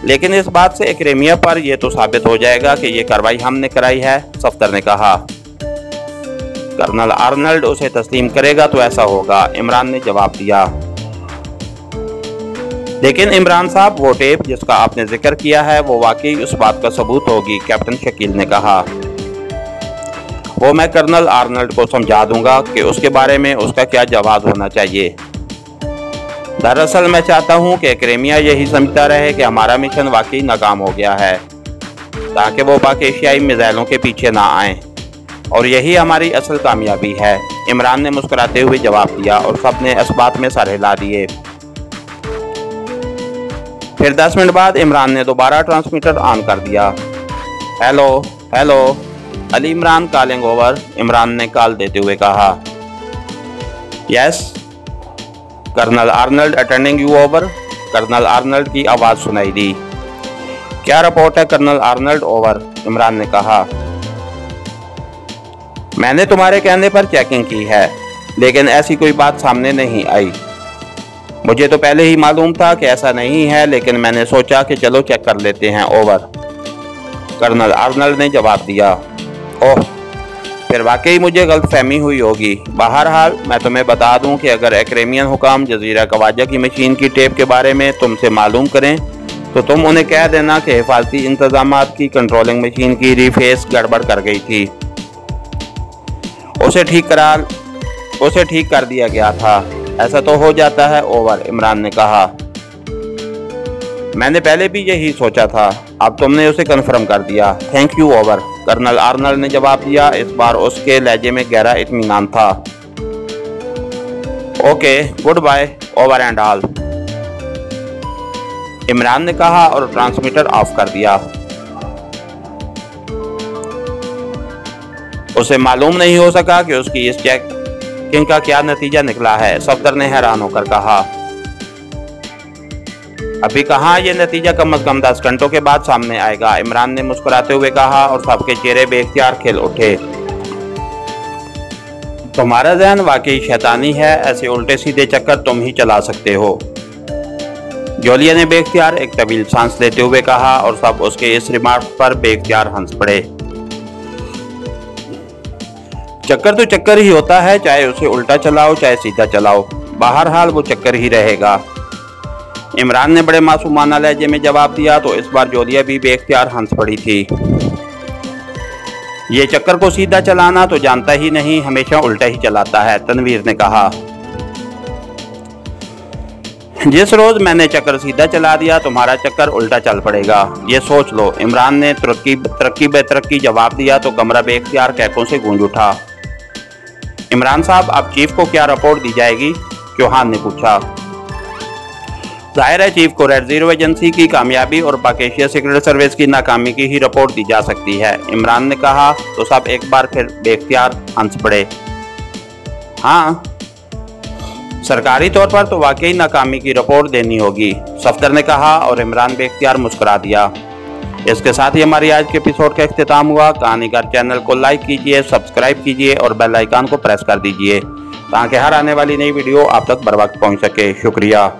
लेकिन इस बात से एक्रेमिया पर यह तो साबित हो जाएगा कि ये कार्रवाई हमने कराई है, सफदर ने कहा। कर्नल आर्नल्ड उसे तस्लीम करेगा तो ऐसा होगा, इमरान ने जवाब दिया। लेकिन इमरान साहब, वो टेप जिसका आपने जिक्र किया है वो वाकई उस बात का सबूत होगी, कैप्टन शकील ने कहा। वो मैं कर्नल आर्नल्ड को समझा दूंगा कि उसके बारे में उसका क्या जवाब होना चाहिए। दरअसल मैं चाहता हूं कि एक्रेमिया यही समझता रहे कि हमारा मिशन वाकई नाकाम हो गया है, ताकि वो पाक एशियाई मिसाइलों के पीछे ना आए, और यही हमारी असल कामयाबी है, इमरान ने मुस्कुराते हुए जवाब दिया, और सबने इस बात में सर हिला दिए। फिर 10 मिनट बाद इमरान ने दोबारा ट्रांसमीटर ऑन कर दिया। Hello hello, Ali Imran calling over, Imran ने कॉल देते हुए कहा। Yes, colonel Arnold attending you over, colonel Arnold की आवाज़ सुनाई दी। क्या रिपोर्ट है कर्नल आर्नल्ड, ओवर, इमरान ने कहा। मैंने तुम्हारे कहने पर चेकिंग की है, लेकिन ऐसी कोई बात सामने नहीं आई। मुझे तो पहले ही मालूम था कि ऐसा नहीं है, लेकिन मैंने सोचा कि चलो चेक कर लेते हैं, ओवर, कर्नल आर्नल्ड ने जवाब दिया। ओह, फिर वाकई मुझे गलतफहमी हुई होगी। बहरहाल मैं तुम्हें बता दूं कि अगर एक्रेमियन हुकाम जजीरा खवाजा की मशीन की टेप के बारे में तुमसे मालूम करें, तो तुम उन्हें कह देना कि हिफाजती इंतजामात की कंट्रोलिंग मशीन की रीफेस गड़बड़ कर गई थी। उसे ठीक कर दिया गया था। ऐसा तो हो जाता है, ओवर, इमरान ने कहा। मैंने पहले भी यही सोचा था, अब तुमने उसे कन्फर्म कर दिया। Thank you over, colonel Arnold ने जवाब दिया। इस बार उसके लहजे में गहरा इत्मीनान था। Okay, goodbye, over and all, Imran ने कहा और ट्रांसमीटर ऑफ कर दिया। उसे मालूम नहीं हो सका कि उसकी इस चेकिंग का क्या नतीजा निकला है। सफदर ने हैरान होकर कहा, अभी कहाँ, ये नतीजा कम से कम 10 घंटों के बाद सामने आएगा, इमरान ने मुस्कुराते हुए कहा और सबके चेहरे बेख्तियार खिल उठे। तुम्हारा ज़हन वाकई शैतानी है, ऐसे उल्टे सीधे चक्कर तुम ही चला सकते हो, जोलिया ने बेख्तियार एक तवील सांस लेते हुए कहा और सब उसके इस रिमार्क पर बेख्तियार हंस पड़े। चक्कर तो चक्कर ही होता है, चाहे उसे उल्टा चलाओ चाहे सीधा चलाओ, बहरहाल वो चक्कर ही रहेगा, इमरान ने बड़े मासूमाना लहजे में जवाब दिया। तो इस बार जोलिया भी बेख्तियार हंस पड़ी थी। ये चक्कर को सीधा चलाना तो जानता ही नहीं, हमेशा उल्टा ही चलाता है, तनवीर ने कहा। जिस रोज मैंने चक्कर सीधा चला दिया तुम्हारा चक्कर उल्टा चल पड़ेगा, ये सोच लो, इमरान ने तरक्की बेतरक्की जवाब दिया। तो कमरा बेख्तियार कहकों से गूंज उठा। इमरान साहब, अब चीफ को क्या रिपोर्ट दी जाएगी, चौहान ने पूछा। जाहिर है चीफ को रेड जीरो एजेंसी की कामयाबी और पाक एशिया सीक्रेट सर्विस की नाकामी की ही रिपोर्ट दी जा सकती है, इमरान ने कहा। तो सब एक बार फिर बेख्तियार हंस पड़े। हाँ, सरकारी तौर पर तो वाकई नाकामी की रिपोर्ट देनी होगी, सफदर ने कहा और इमरान बेख्तियार मुस्कुरा दिया। इसके साथ ही हमारी आज के एपिसोड का इख्तिताम हुआ। कहानीकार चैनल को लाइक कीजिए, सब्सक्राइब कीजिए और बेल आइकन को प्रेस कर दीजिए ताकि हर आने वाली नई वीडियो आप तक बर वक्त पहुँच सके। शुक्रिया।